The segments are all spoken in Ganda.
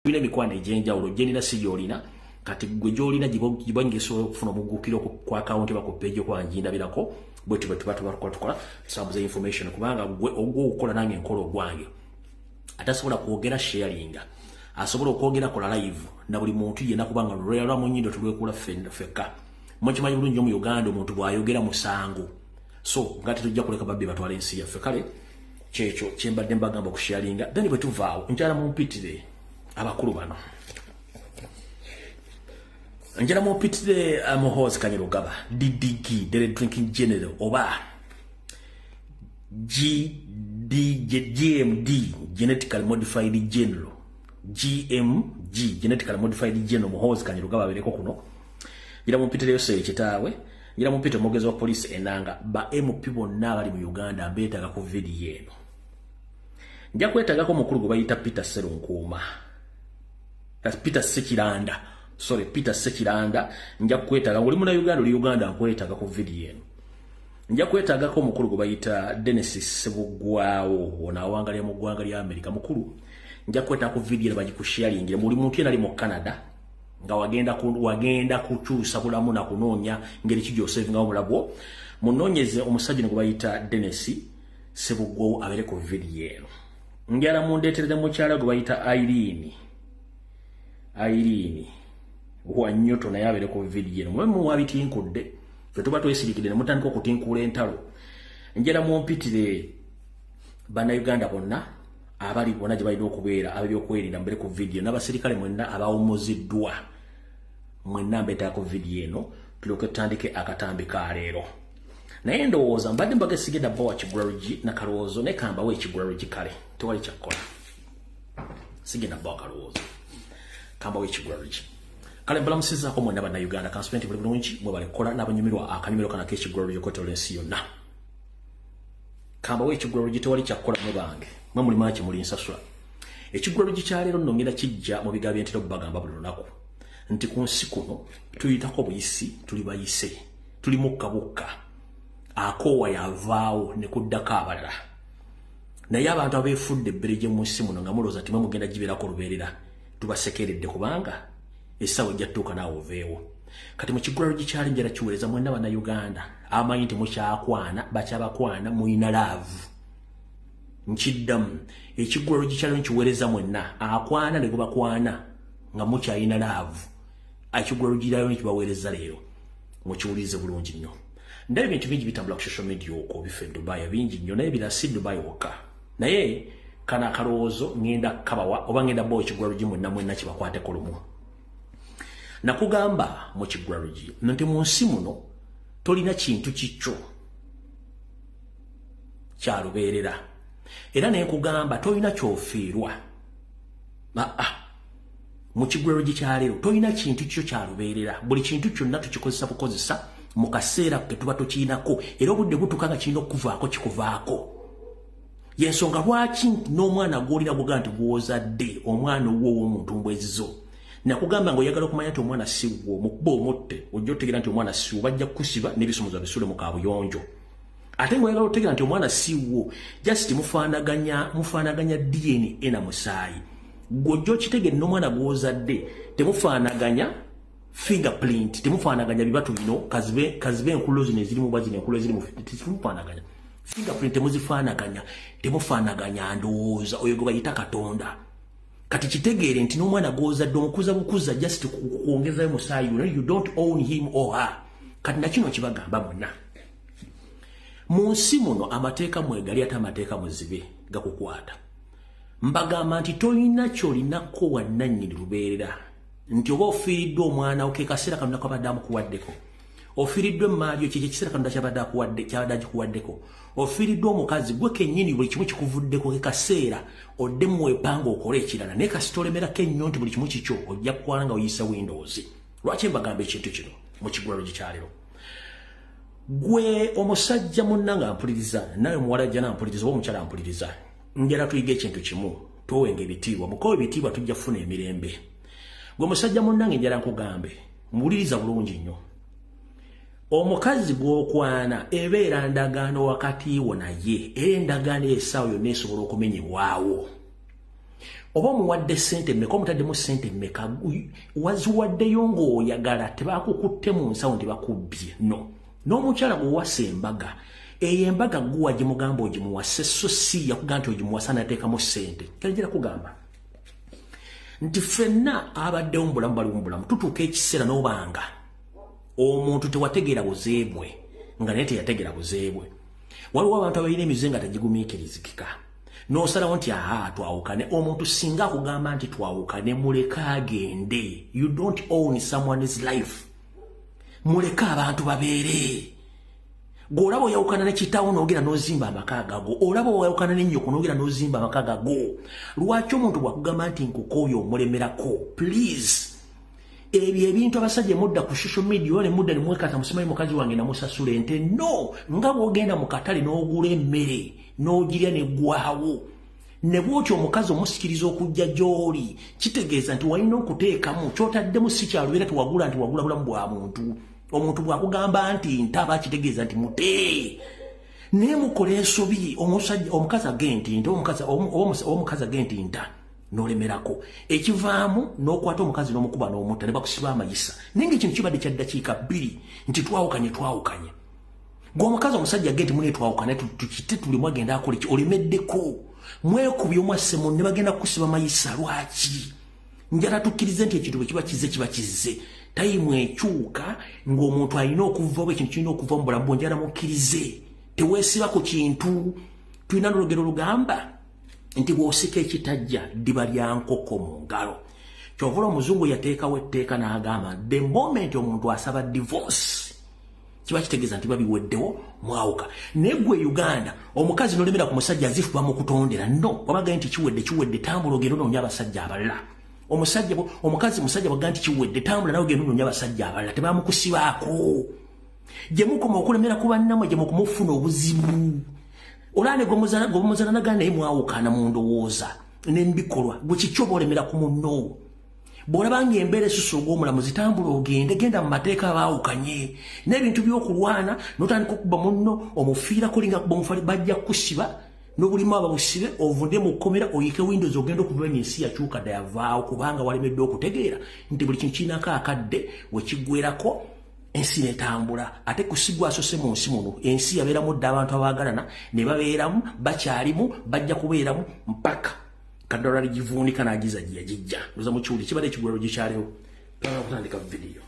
bina mikwana ejenjawulo jenina si gyolina kati gwe gyolina gibangisobola okufuna omugukiro ku account bako page kwa njindabirako bwetu tukola sambuza information kubanga gwe okola nange enkola ogwange atasobola kwogera sharing asobola okwogera kola live na buli muntu yena kubanga lwera mu nyindo tulwekula feka mukimanyi bulungi mu Uganda omuntu bwayogera musango so ngati tujja kuleka babbe batwala ensi yaffe kale kyekyo kyembadde mbagamba ku sharinga then bwe tuvaawo njala mumpitire abakulu bano njala mumpitire Muhoozi Kanyarugaba DDG Direct Drinking General oba GMD Genetically Modified General GMG Genetically Modified General Muhoozi Kanyarugaba bereko kuno njala mumpitire yose ekitaawe njala mumpitire omwogezi wa police enanga ba MP bonna abali mu Uganda mbetaga ku video eno nja kwetagako mukulu gwe bayita Peter Serunkuuma Peter Sekiranda nja kwetaga ngoli muna Uganda nkwetaga ku video eno nja kwetagako mukulu gwe bayita Dennis Sebugwawo ona wangalya mu ggwanga lya America mukulu nja kwetaga ku video bagikusharingire muri muntu yena ali mu Canada nga wagenda kukyusa bulamu na kunoonya ngeri ki gy'osevinga omulabwo munoonyeze omusajja gwe bayita Dennis Sebugwawo abere ku video eno njala mundetereza mukyala gwe bayita Irene Wanyoto naye abere ku video eno mwe muwabitinkudde fe tuba twesirikidde ne mutandika okutinkula entalo njala mumpitire bannayuganda bonna abali bonna gye balina okubeera ab'ebyokwerinda mbere ku video n'abasirikale mwenna abawumuziddwa mwenna mbetera ku video eno tulyoke tutandike akatambi ka leero naye ndowooza mbadde mbagesigenda bba wa Kigwarugi na Kalowoozo ne kambawo ekigwarugi kale tewali kyakkola sigenda bba wa Kalowoozo kambawo ekigwarugi kale mbalamusizaako mwenna bannayuganda kansipenti buli bulungi mwe balikola n'abanyumirwa akanyumiro kana k'ekigwarugi okwetola ensi yonna kambawo ekigwarugi tewali kyakkola mwe bange mwe muli maaki muli nsasula ekigwarugi kya leero nno ngenda kijja mu bigambo byentera okubagamba buli lunaku nti ku nsi kuno tuyitako buyisi tuli bayise tuli mukkabukka akoowa yavaawo ne kuddako abalala naye abantu abeefudde ebbere gye mu nsi muno nga mulooza timwe mugenda gibeerako lubeerera tubasekeredde kubanga essaawa ejjattuuka naawe oveewo kati mu kigwarugi kyali njala kiweereza mwenna bannayuganda amanyi nti mukyakwana bakyabakwana muyina laavu nkiddamu ekigwarugi kyali nkiweereza mwenna akwana ne gubakwana nga mukyayina laavu ekigwarugi lyayo nekibaweereza leero mukiwulirize bulungi nnyo ndaba ebintu bingi bitambula ku social media okwo bifa Dubai bingi nnyo naye birasi Dubai wokka naye kana akalowoozo ngenda kabawa oba ngenda bbawo ekigwarugi mwenna kibakwateko lumu nakugamba mu kigwarugi nti mu nsi muno tolina kintu kikyo kya lubeerera era naye nkugamba tolina kyofiirwa mu kigwarugi kya leero tolina kintu kikyo kya lubeerera buli kintu kyonna tukikozesa bukozesa mu kaseera ke tuba tokiinako era obudde butuuka nga kirina okukuvaako kikuvaako yensonga lwaki n'omwana gw'olina gwoga nti gw'ozadde omwana owwo ow'omuntu mbwezizo nakugamba ng'oyagala okumanya nti omwana siwo mukuba omutte ojja otegeera nti omwana siwo bajja kukusiba n'ebisumuza bisule mu kaabuyonjo ate ng'oyagala otegeera nti omwana siwo just mufaanaganya DNA na musaayi gw'ojja okitegere n'omwana gw'ozadde temufaanaganya fingerprint temufaanaganya bibatu bino kazibe enkulo zino ezirimu oba zino enkulo ezirimu temufaanaganya fingerprint temufaanaganya ndowooza oyo gwe bayita Katonda kati kitegeere nti n'omwana gw'ozadde omukuza bukuza just kukwongezayo musaayi you don't own him or her kati nakino kibagamba mwenna mu nsi muno amateeka mwegali ate amateeka muzibe gakukwata mbagamba nti tolina kyolinako wannannyini lubeerera nti oba ofiiriddwe omwana oke kaseera kanona kabadde amukuwaddeko ofiiriddwe emaali ekyo ekiseera kanona kyabadde agikuwaddeko ofiiriddwe omukazi gwe kennyini buli kimu kikuvuddeko kaseera odde muwepanga okole ekirala naye kasi tolemerako ennyo nti buli kimu kikyo ojja kukwala nga oyisa Windows lwaki mbagamba ekintu kino mu kigwarugi kya leero gwe omusajja munna nga mpuliriza nawe muwala ajja nampuliriza oba omukyala ampuliriza njala tuyiga ekintu kimu towenga ebitiibwa mukowe ebitiibwa tujja kufuna emirembe gwe musajja munnange njala nkugambe muwuliriza bulungi nnyo omukazi gw'okwana ebeera ndagaano wakati wo naye era endagaano essaawa yonna esobola okumenyebwawo oba muwadde sente mmeka omutaddemu sente mmeka waziwaddeyo ng'oyagala tebakukutte mu nsawo tebakubbye no n'omukyala gw'owasa embaga eyo embaga guwa gye mugamba ogimuwase so si yakuga nti ogimuwasa nateekamu sente kalejera kugamba nti ffenna abaddewo mu bulamu bali mu bulamu tutuuka ekiseera n'obanga omuntu tewategeera buzeebwe nga naye teyategeera buzeebwe waliwo abantu abalina emize nga tagigumiikirizikika n'osalawo nti aha twawukane omuntu singa akugamba nti twawukane muleka agende you don't own someone's life muleka abantu babeere golabo oyawukana ne kitaawo n'ogera n'ozimba amaka gago olaba oyawukana n'ennyoko n'ogera n'ozimba amaka gago lwaki omuntu bwakugamba nti nkukooyo omulemerako please ebyo ebintu abasajja mudda ku social media ne mudda ne mwekata musimanyi mukazi wange namusasula ente no nga bw'ogenda mu katale n'ogula emmere n'ogirya neggwawo ne bw'otyo omukazi omusikiriza okujja gy'oli kitegeeza nti walina okuteekamu ky'otaddemu si kyalubeera tiwagula nti wagula bulamu bwa muntu omuntu bwakugamba nti ntaba kitegeeza nti mute naye mukola ensobi omukazi agenti nti omukazi agenti nta n'olemerako ekivaamu n'okwata omukazi n'omukuba n'omutta ne bakusiba amayisa naye ng'ekintu kibadde kya ddakiika 2 nti twawukanye gwe omukazi omusajja agenti mune twawukane tukite tulimu agenda akola ki olemeddeko mwekubye omwasse munne ne bagenda kukusiba amayisa lwaki njala tukkirize nti ekintu bwe kiba kizze tayimu ekyuka ng'omuntu alina okuvaho ekintu kirina okuva mu bulamu bwonjala mukkirize teweesiba ku kintu tulina n'olugero lugamba nti bw'osika ekitajja ddiba lya nkoko mu ngalo kyovula omuzungu yateekawo etteeka n'agamba the moment omuntu asaba divorce kiba kitegeeza nti babiweddewo mwawuka naye gwe Uganda omukazi n'olemera ku musajja azifuba mu kutondera no wabagaye nti kiwedde tambula ogenda onoonya abasajja abalala omukazi musajja baga nti kiwedde tambula nawe ogenda onoonya abasajja abalala tebamukusibaako gye mukoma okulemera ku bannammwe gye mukumufuna obuzibu olane gomuzana nagana naye mwawukana mu ndowooza n'embikolwa gwe kiki oba olemera ku munno bw'olabanga embeera esusa ogw'omulamu zitambula ogende genda mu mateeka abaawukanye n'ebintu by'okulwana n'otandika okuba munno omufiirako linga kuba omufali bajja kusiba n'obulimu ababusibe ovunde mu kkomera oyike windows ogenda okuvanya ensi yakyuka dda yavaawo kubanga walemedde okutegeera nti buli kintu kirinako akadde we kiggwerako ensi netambula ate kusigwa asose mu nsi muno ensi yabeeramu dda abantu abaagalana ne babeeramu bakyalimu bajja kubeeramu mpaka kaddala ligivuunika n'agiza gye yagijja oza mu kiwuli kibadde ekigulalo gikyaliwo tana kutandika vidiyo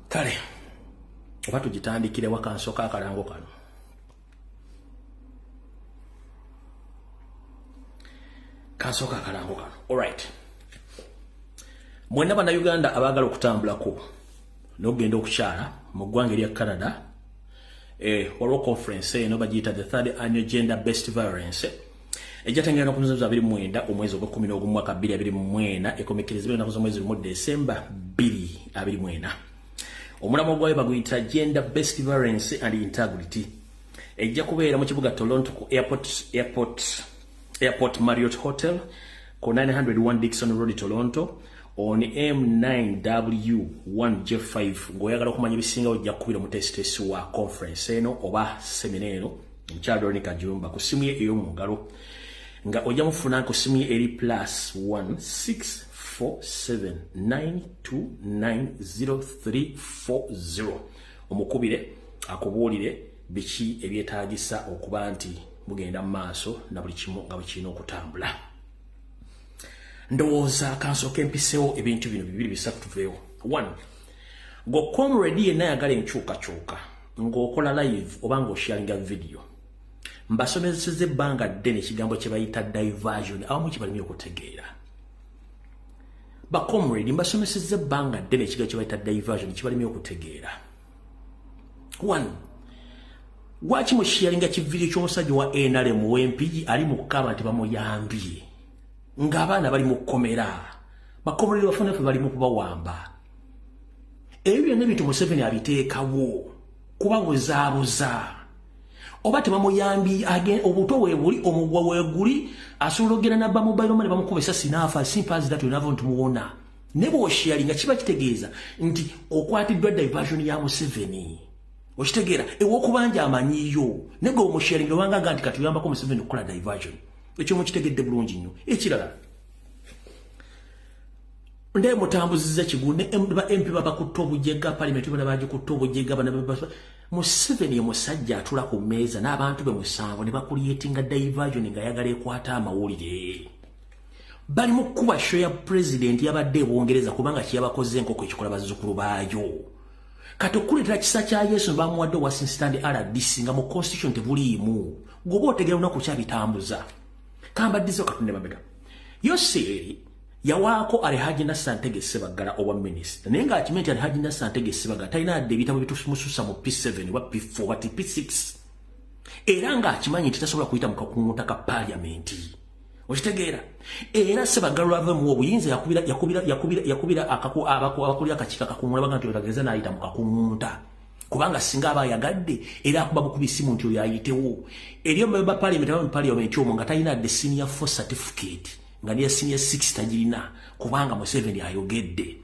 kale oba tugitandikirewo akansooka akalango kano kansooka akalango kano alright mwenna bannayuganda abaagala okutambulako n'okugenda okukyala mu ggwanga erya Canada waliwo conference eno bagiyita the 3rd annual gender based violence ejjatengerera ku 29 omwezi ogw'Okwakumi mwaka 2024 ekomekerezebwa ennaku z'omwezi mu December 2024 omulamu gwayo baguyita gender based violence and integrity ejja kubeera mu kibuga Toronto ku airport Marriott Hotel ku 901 Dixon Road Toronto on M9W1J5 ng'oyagala okumanya ebisinga ojja kukubira mu tesitesi wa conference eno oba semina eno omukyala Veronica Jumba ku simu ye ey'omu ngalo nga ojja mufuna ku simu ye eri +1 647929030 omukubire akubuulire biki ebyetaagisa okuba nti mugenda mu maaso na buli kimu nga bwe kirina okutambula. Ndowooza kansooka empisewo ebintu bino 2-3 tuveewo. 1. Ng'okomredi yenna ayagala enkyukakyuka ng'okola live oba ng'osharinga video mbasomesezza ebbanga ddene ekigambo kye bayita diversion awamu kibalimi okutegeera. Bakomredi mbasomesezza ebbanga ddene ekigambo kye bayita diversion kibalimi okutegeera. 1. Lwaki musharinga kividiyo ky'omusajja wa NRM w'empigi ali mu kukaba nti bamuyambye ng'abaana bali mu kkomera bakomredi bafuna ffe bali mu kubawamba. Ebyo byonna ebintu Museveni abiteekawo kubabuzaabuza oba tebamuyambi obuto weebuli omugwa weeguli asobola okugenda nabba mobile money bamukuba essasi n'afa simple as that you never want to muwona nebo sharinga kiba kitegeeza nti okwatiddwa diversion ya Museveni okitegeera ewokubanja amanyiyo nego omusharinga wanga nti katuyambako Museveni okukola diversion ekyo mukitegedde bulungi nnyo ekirala nde mutambuziza kigune MP baba kutobujega parliament bana baje kutobujega bana Museveni musajja atula ku meza n'abantu be musango ne bakuliyetinga diversion nga yagala ekwata amawulire bali mu kuba show ya president yabadde Bungereza kubanga kiyabakoze enkoko ekikola bazzukulu baayo kati okuletera kisa kya Yesu bamuwadde Washington stand RDC nga mu constitution tebuliimu gobo otegera unaku kyabitambuza kamba dizo katunde babega Yoseri yawaako Alhaji Nassan Tegese bagala owa minister nenga akimenti Alhaji Nassan Tegese bagala talina adde bitabo bitumususa mu P7 wa P4 wa P6 era nga akimanyi titasobola kuyita mu kakunguta ka parliament okitegeera era sebagala bava mu obuyinza yakubira abakulira akakika kakungula baga nti bageza n'ayita mu kakunguta kubanga singa abayagadde era akuba bukubisi muntu oyo ayitewo eriyo member parliament omwo nga talina adde senior 4 certificate nga niya senior 6 tajirina kubanga Museveni ayogedde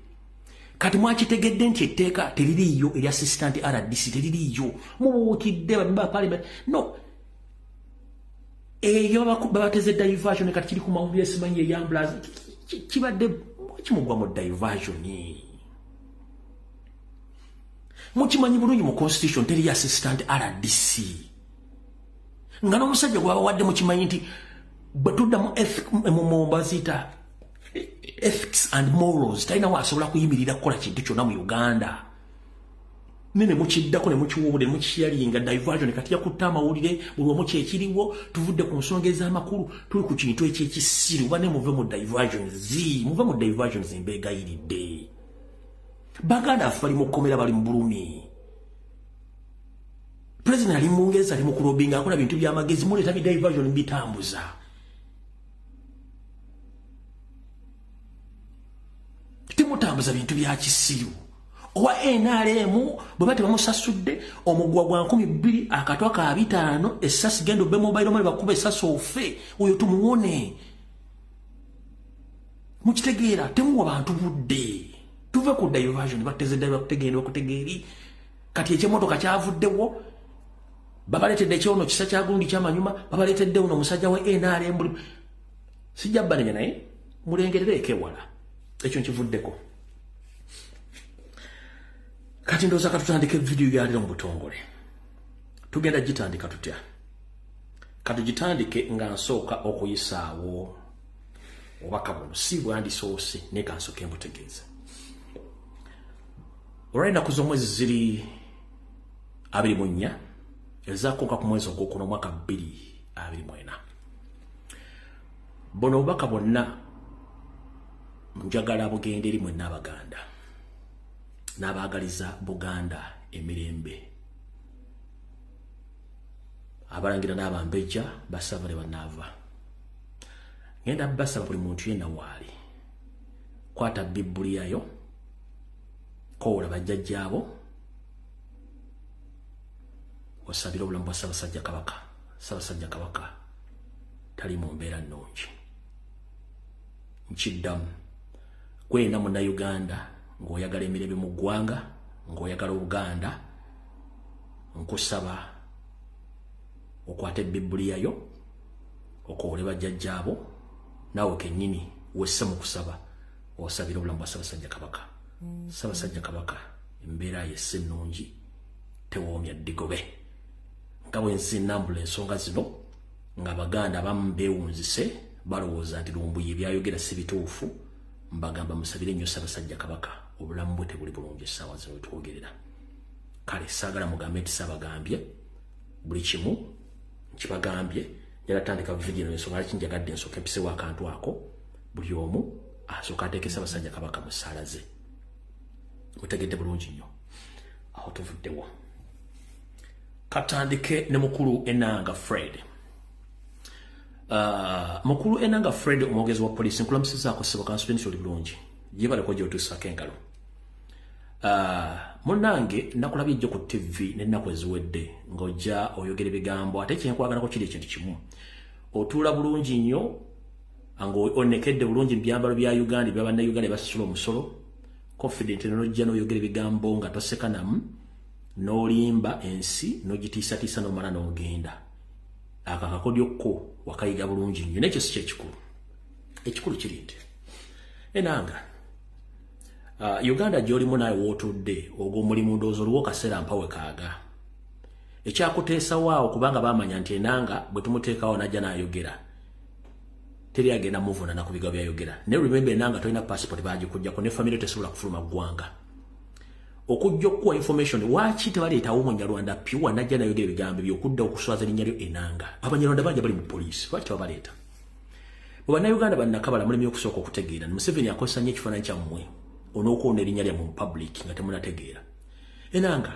kati mwakitegedde nti etteeka teririyo eri assistant RDC teririyo mubuukidde member parliament no eyo babateze diversion kati kiri ku mawulire simanyi eyambulaza kibadde kimugwa mu diversion mukimanyi bulungi mu constitution teri assistant RDC nga n'omusajja gwaba wadde mukimanyi nti batudda mu mbazita ethics and morals talina wasobola kuyimirira kukola kintu kyonna mu Uganda nene mukiddako ne mukiwubude mukiyalinga diversion kati yakutta amawulire buli omu kyekiriwo tuvudde ku nsonga ez'amakulu tuli ku kintu ekyekisiru oba ne muve mu diversion zimbeegayiridde baganda afe bali mu kkomera bali mu bulumi president ali mu Bungereza ali mu kulobinga akola bintu by'amagezi muleeta bi diversion bitambuza timutambuza bintu bya kisiru owa NRM bwebate bamusasudde omugwa gwa 200 akatwa ka 5 esasi gendo be mobile money bakuba esasi ofe oyo tumuwone mukitegeera temu abantu budde tuve ku diversion bateze daiva kutegenda okutegeeri kati ekyemotoka kyavuddewo babaletedde ekyono kisa kyagundi kyamanyuma babaletedde uno musajja we NRM sijja banenya naye mulengerere ekewala ekyo nkivuddeko kati ndoza katutandike video ya lero mu butongole tugenda gitandika tutya katugitandike nga nsooka okuyisaawo obaka buno si bwandisoose ne kansoke mbutegeeza olwalina kuza omwezi ziri 24 ezakonka ku mwezi ogwokuna omwaka 2024 bono obubaka bwonna njagala bugende eri mwenna Abaganda n'abaagaliza Buganda emirembe abalangira n'abambejja basaba ne banaava ngenda basaba buli muntu yenna waali kwata Bibuliya yo kowola bajjajjaabo osabira obulamu bwa Ssaabasajja Kabaka. Ssaabasajja Kabaka tali mu mbeera nnungi nkiddamu kwena Munnayuganda ng'oyagala emirembe mu ggwanga ng'oyagala Obuganda nkusaba okwate Bibuliya yo okowole bajjajjaabo naawe kennyini wesse mu kusaba osabira obulamu bwa Ssaabasajja Kabaka. Ssaabasajja Kabaka embeera yesse ennungi tewoomya ddigobe nga bwe nzinambula ensonga zino nga Abaganda abamu beewunzise balowooza nti Lumbuye byayogera si bituufu mbagamba musabire nnyo Ssaabasajja Kabaka obulamu bwe tebuli bulungi essaawa zino wetwogerera kale saagala mugambe nti saabagambye buli kimu nkibagambye njala tandika video ensonga laki njagadde ensooka empisewo akantu ako buli omu asooka ateeke Ssaabasajja Kabaka mu ssaala ze mutegedde bulungi nnyo aho tuvuddewo katandike ne mukulu Enanga Fred. Mukulu Enanga Fred omwogezi wa poliisi nkulamusizaako ssebo kansulensi oli bulungi yebaleko gy'otuusako engalo. Munnange nakulabye ejjo ku TV n'ennaku eziwedde ng'ojja oyogera ebigambo ate kyenkwagalako kiri ekintu kimu otuula bulungi nnyo ango onekedde bulungi byambalo bya Uganda bya banna Uganda basasula omusolo confident n'ojja n'oyogera bigambo nga tosekanamu n'olimba ensi n'ogitiisatiisa n'omala n'ogenda akakakodyo ko wakayiga bulungi nnyo nekyo si kyekikulu ekikulu kiri nti enanga Uganda gy'olimu naye wootudde ogw'omulimu ndowooza oliwo kaseera mpawe kaaga ekyakuteesa waawo kubanga baamanya nti enanga bwe tumuteekawo najja n'ayogera teri agenda muvunana ku bigambo byayogera ne remember enanga tolina passport baagikugyako ne family tesobola kufuluma ggwanga okujja okuwa information waaki tebaleetawo munyarwanda pure najja n'ayogera ebigambo by'okudda okuswaza erinnya lyo enanga abanyarwanda bangi bali mu poliisi lwaki tebabaleeta bwe bannayuganda bannakabala mulemi okusooka okutegeera Museveni akozesa nnyo ekifaananyi kyammwe onookuwona erinnya lyammwe mu public nga temunategeera enanga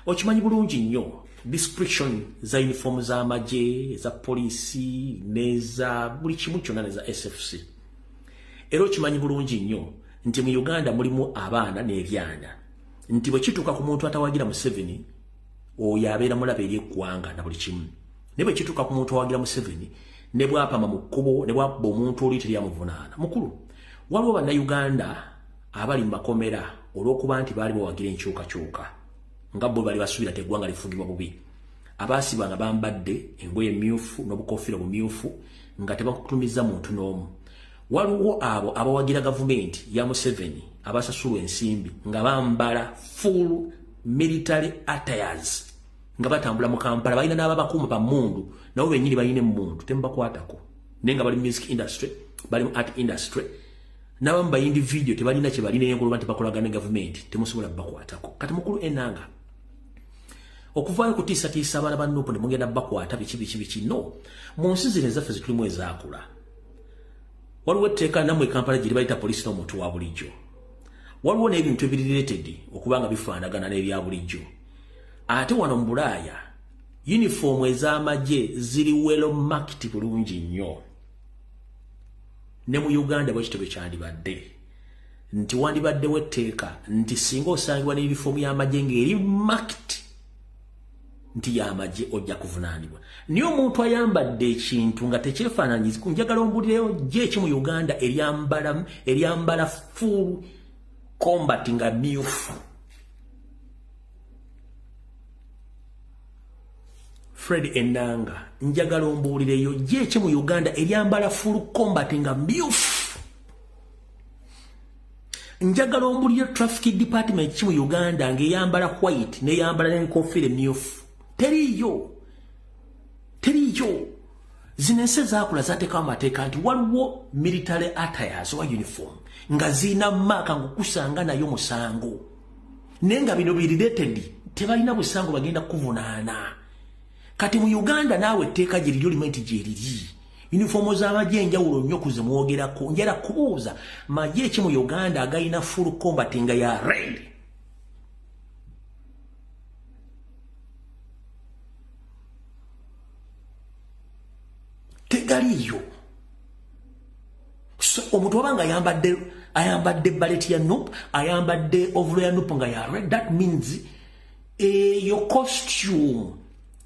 okimanyi bulungi nnyo description za uniform za amagye za poliisi neza buli kimu kyonna neza SFC era okimanyi bulungi nnyo nti mu Uganda mulimu abaana n'ebyana nti bwe kituuka ku muntu atawagira Museveni oyo abeera mulabe eri eggwanga na buli kimu ne bwe kituuka ku muntu awagira Museveni ne bwapama mu kkubo ne bwabba omuntu oli teryamuvunaana mukulu waliwo bannayuganda abali mu makomera olw'okuba nti baali bawagira enkyukakyuka nga bo bali basuubira teggwanga lifugibwa bubi abaasibwa nga bambadde engoye emmyufu n'obukofiira bumyufu nga tebakutumiza muntu n'omu waliwo abo abawagira gavumenti ya Museveni abasasulwa ensimbi nga bambala full military attires nga batambula mu Kampala balina n'ababakuuma ba mundu nabo bennyini balina emundu temubakwatako naye nga bali mu music industry bali mu art industry n'abamu bayindi video tebalina kye balina enkuluba nti bakolagana ne gavumenti temusobola bakwatako kati mukulu enanga okuvaayo kutiisatiisa abaana ba Nuupu ne mugenda bakwata biki no mu nsi zino ezaffe zitulimu ezaakula waliwo etteeka nammwe Kampala gye libayita poliisi n'omuntu wa bulijjo waliwo n'ebintu ebirelated okuba nga bifaanagana n'ebya bulijjo ate wano mu Bulaaya uniform ez'amagye ziri well marked bulungi nnyo ne mu Uganda bwe kitebe kyandibadde nti wandibaddewo etteeka nti singa osangibwa n'uniform y'amagye ng'eri marked nti y'amagye ojja kuvunaanibwa naye omuntu ayambadde ekintu nga tekyefaananyiza njagala ombulireyo gye eki mu Uganda eryambala full combat nga myufu Fred Enanga njagala ombulireyo gye eki mu Uganda eryambala full combat nga myufu njagala ombulireyo traffic department eki mu Uganda ng'eyambala white n'eyambala n'enkofiira emyufu teriyo zino ensi ezaakula zaateekawo amateeka nti waliwo military attires oba uniform nga ziina maaka ng'okusanga nayo musango naye nga bino birelated tebalina busango bagenda kuvunaana kati mu Uganda naawe etteeka gye liryo limanyi nti gye liri uniform z'amagye enjawulo nnyo kuze mwogerako njala kubuuza magye eki mu Uganda agayina full combat nga ya red tegaliyo so omuntu wabanga ayambadde baleti ya Nuupu ayambadde ovulo ya Nuupu nga ya red that means your costume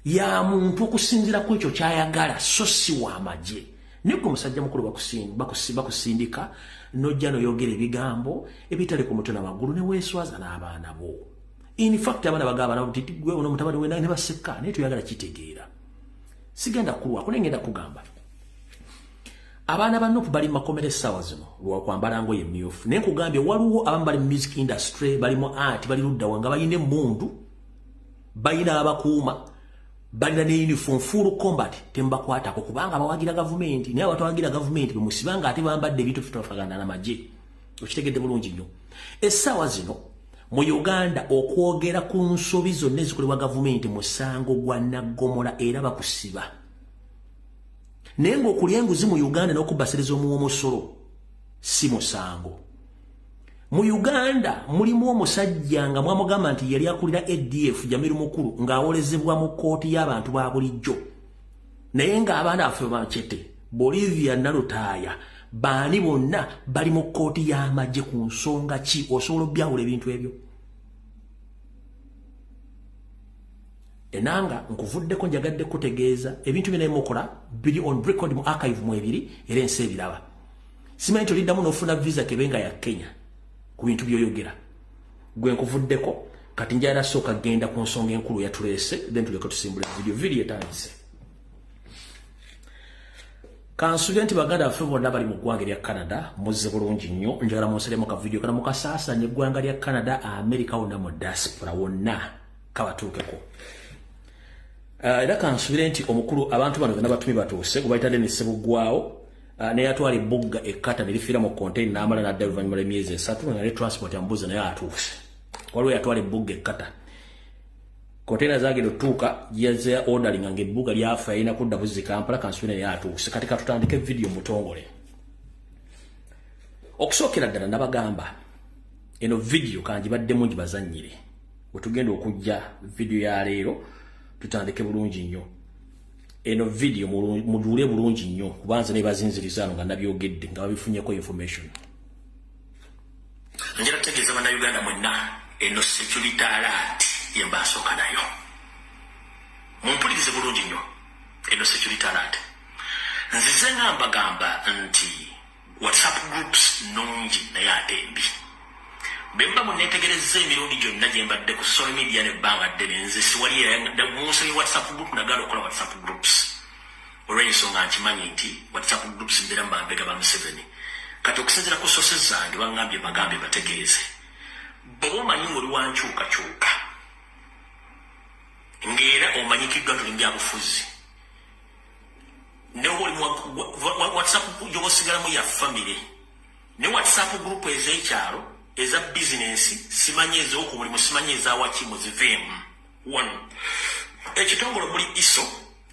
ya muntu okusinzira ku ekyo kyayagala so si wa magye naye gwe musajja mukulu bakusindika n'ojja n'oyogera ebigambo ebitali ku mutwe n'amagulu ne weeswaza n'abaana bo in fact abaana bagamba nabo nti gwe ono mutabani we ne baseka naye tuyagala kitegeera sigenda kulwako naye ngenda kugamba abaana ba Nuupu bali mu makomera essaawa zino lwakwambala ngoye emmyufu naye nkugambye waliwo abamu bali mu music industry bali mu art bali luddawa nga balina emmundu balina abakuuma balina ne uniform full combat tembakwatako kubanga bawagira gavumenti naye abatawagira gavumenti bemusibanga ate bambadde ebintu bitafagana n'amagye okitegedde bulungi nnyo essaawa zino mu Uganda okwogera ku nsobi zonna ezikolebwa gavumenti musango gwa naggomola era bakusiba naye ng'okulya enguzi mu Uganda n'okubbasereza omuwa omusolo si musango mu Uganda mulimu omusajja nga mwamugamba nti yali akulira ADF Jamiru Mukulu ng'awolezebwa mu kkooti y'abantu ba bulijjo naye ng'abaana baffe Machete Bolivia Nalutaaya baani bonna bali mu kkooti y'amagye ku nsonga ki osobola obyawula ebintu ebyo enanga nkuvuddeko njagadde kutegeeza ebintu bino emukola biri on record mu archive mu ebiri era ensi ebiraba simanyi toliddamu n'ofuna visa kebenga ya Kenya ku bintu byoyogera gwe nkuvuddeko kati njala sooka genda ku nsonga enkulu yatuleese then tuleka tusimbula video etandise kansuubira nti baganda baffe bonna bali mu ggwanga lya Canada muzze bulungi nnyo njagala munsalemu ka video kana mukasaasanya eggwanga lya Canada America wonna mu diaspora wonna kabatuukeko era kansuubire nti omukulu abantu bano bonna batumi batuuse gubayita Dennis Sebugwawo naye atwala ebbugga ekkata ne lifiira mu container n'amala n'adda oluvannyuma lw'emyezi 3 nga ne transport yambuuza naye atuuse waliwo yatwala ebbugga ekkata container zagenda otuuka yaze ordering nga ebbugga lyafa yalina kudda buzzi Kampala kansuubire naye atuuse kati katutandike video mutongole okusookera ddala nabagamba eno video kangibaddemu ngibazannyire wetugenda okujja video ya leero tutandike bulungi nnyo eno video muduule bulungi nnyo kubanza ne bazinziriza nga nabyogedde nga babifunyeko information njala kutegeeza bannayuganda mwenna eno security alert yembasooka nayo mumpulirize bulungi nnyo eno security alert nzize nga mbagamba nti WhatsApp groups nungi naye ate mbi bemba munetegereza emirundi gyonna gye mbadde ku social media n'ebbanga ddene nze siwali munsi ya WhatsApp group nagala okukola WhatsApp groups olw'ensonga nkimanyi nti WhatsApp groups mbeera mbambega ba Museveni kati okusinziira ku sources zange baŋŋambye bagambe bategeeze bw'oba omanyi ng'oli wankyukakyuka ng'era omanyikiddwa tuli byabufuzi ne oli WhatsApp gy'oba osigalamu ya family ne WhatsApp group ez'ekyalo eza business simanyi ez'oku mulimu simanyi ez'awakimu ziveemu one ekitongole muri ISO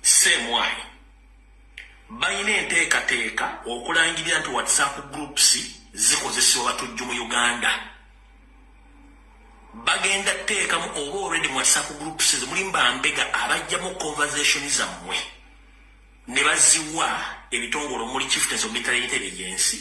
semwai bayina enteekateeka okulangirira nti WhatsApp groups zikozesebwa batujju mu Uganda bagenda teekamu oba already mu WhatsApp groups muli mbambega abajjamu conversation zammwe ne baziwa ebitongole muri Chieftains of Military Intelligence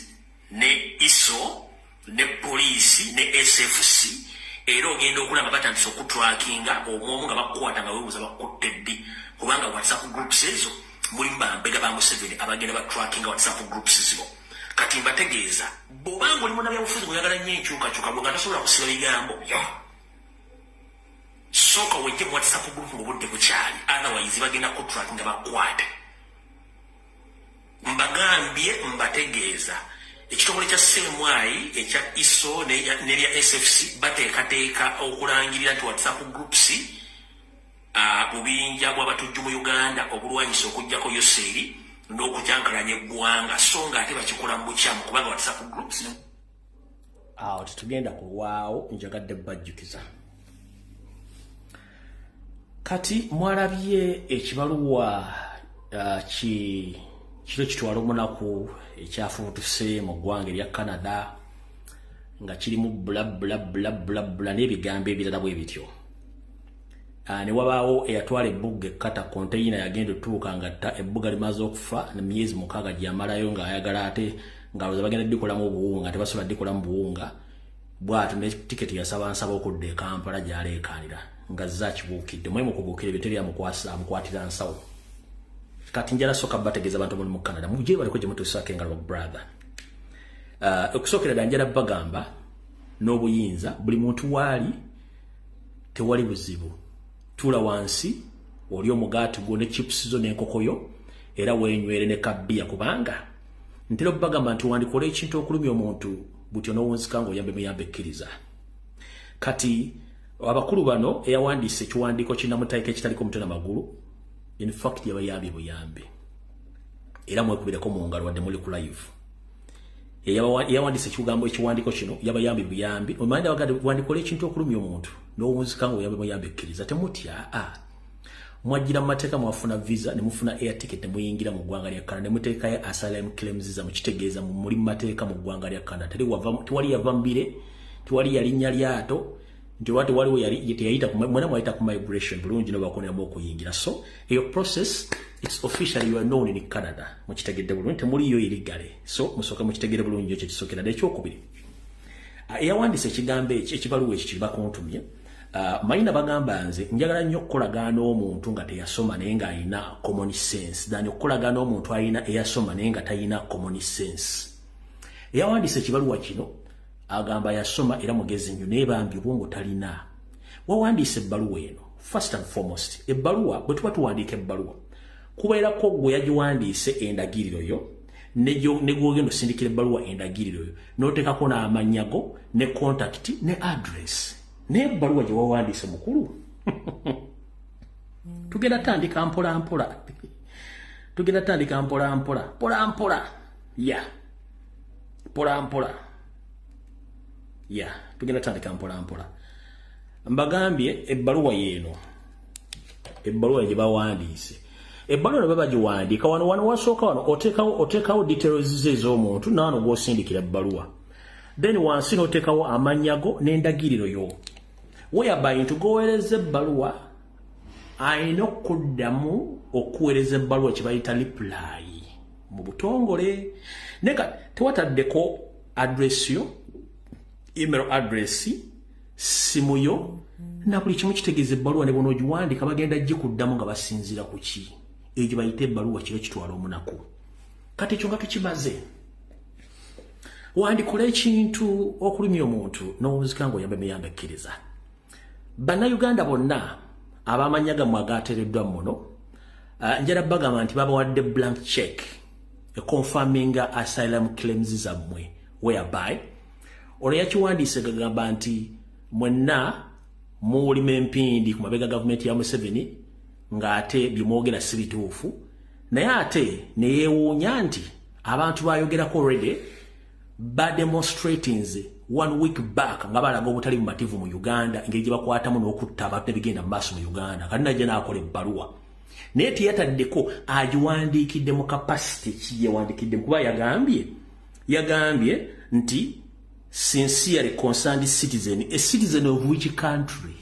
ne ISO ne police ne SFC era ogenda okulaba batandise okutrackinga omwomu nga bakukwata nga weebuuza bakutte ddi kubanga WhatsApp groups ezo muli mbambega ba Museveni abagenda batrackinga WhatsApp groups zino kati mbategeeza bw'obanga oli munnabyabufuzi oyagala nnyo enkyukakyuka bwe nga tasobola kusiba bigambo sooka wejje mu WhatsApp group mu budde bukyali otherwise bagenda kutrackinga bakwate mbagambye mbategeeza ekitongole kya semwai ekya ISO nerya SFC bateekateeka okulangirira nti WhatsApp groups bubinja bw'abatujju mu Uganda obulwanyisa okugjako Yoseri n'okukyankalanya eggwanga so nga ate bakikola mu bukyamu kubanga WhatsApp groups awo tetugenda kulwawo njagadde bajjukiza kati mwalabye ekibaluwa kiro kitwala omunaku ekyafutuse mu ggwanga erya Canada nga kirimu bula n'ebigambo ebirala bwe bityo ne wabaawo eyatwala ebbugga ekkata konteyina yagenda otuuka nga ebbuga limaze okufa nemyezi 6 gyamalayo ng'ayagala ate ng'alowooza bagenda ddikolamu obuwunga tebasobola ddikolamu buwunga bw'ato ne tiketi yasabansaba okudda e Kampala gy'aleekaanira nga zakibuukidde mwe mu kubuukira ebyo teryamukwatira nsawo kati njala soka bategeeza abantu muli mu Canada mujje baliko gye mutuusaako engalo brother okusookera ddala njala bagamba n'obuyinza buli muntu waali tewali buzibu tula wansi oli omugaati gwo ne chips zo n'enkokoyo era weenywere ne kabbiya kubanga ntera bagamba nti wandikola ekintu okulumya omuntu butyo n'owunzika ng'oyambe muyambe ekkiriza kati abakulu bano eyawandiise ekiwandiiko kinamutaika ekitaliko mutwe n'amagulu in fact yabayambye buyambi era mwekubireko mu ngalo wadde muli ku live eyawandiise ekiwandiiko kino yabayambye buyambi omanyi wandikola ekintu okulumya omuntu n'owunzika ng'oyambe muyambe ekkiriza temutya mwajjira mu mateeka mwafuna visa ne mufuna air ticket ne muyingira mu ggwanga lya Canada ne muteekayo asylum claims za mukitegeeza muli mu mateeka mu ggwanga lya Canada tewali yava mbire tewali yalinnya lyato nti wati waliwo yayita mwena mwayita ku migration bulungi nobakoneramu okuyingira so eyo process it's officially you are known in Canada mukitegedde bulungi temuliyo irigale so musooka mukitegedde bulungi ekyo kisookera ekyokubiri eyawandiise ekigambo ekibaluwa ekyo kibakuntumye mayina bagamba nze njagala nnyo okukolagana omuntu nga teyasoma naye ng'alina common sense dani okukolagana omuntu alina eyasoma naye nga talina common sense Yawandiise ekibaluwa kino agamba yasoma era mugezi nnyo nebambye obwongo talina. Wawandiise ebbaluwa eno first and foremost ebbaluwa bwe tuba tuwandiika ebbaluwa kubeerako gwe yagiwandiise endagiriro yo ne gwogenda osindikira ebbaluwa endagiriro yo n'oteekako n'amannya go ne contact ne address naye ebbaluwa gye wawandiise mukulu tugenda tandika mpola mpola tugenda tandika mpola mpola ya mpola mpola ya tugenda tandika mpola mpola mbagambye ebbaluwa yeeno ebbaluwa gye bawandiise ebbaluwa baba giwandiika wano wasooka wano oteekawo details ez'omuntu n'ano gw'osindikira ebbaluwa then wansi n'oteekawo amannya go n'endagiriro yo whereby nti goweereza ebbaluwa ayina okuddamu okuweereza ebbaluwa kye bayita reply mu butongole neka tewataddeko address yo email address simu yo na buli kimu kitegeeza ebbaluwa ne bonogiwandiika bagenda gikuddamu nga basinziira ku ki ekyo bayita ebbaluwa kiro kitwala omunaku kati ekyo nga tukimaze wandikola ekintu okulumya omuntu n'obuzika ng'oyambe meyambekkiriza bannayuganda bonna abamanya gammwe agaateereddwa muno njala bagamba nti babawadde blank check confirming asylum claims zammwe whereby ono yakiwandiise gagamba nti mwenna muwulima empindi ku mabega gavumenti ya Museveni ng'ate byemwogera si bituufu naye ate ne yeewuunya nti abantu bayogerako already bademonstratings 1 week back nga balaga obutali bumativu mu Uganda engeri gye bakwatamu n'okutta abantu ne bigenda mu maaso mu Uganda kati najja n'akola ebbaluwa naye teyataddeko agiwandiikidde mu kapasite ki yawandiikiddemu kuba yagambye nti sincerely concerned citizen, a citizen of which country?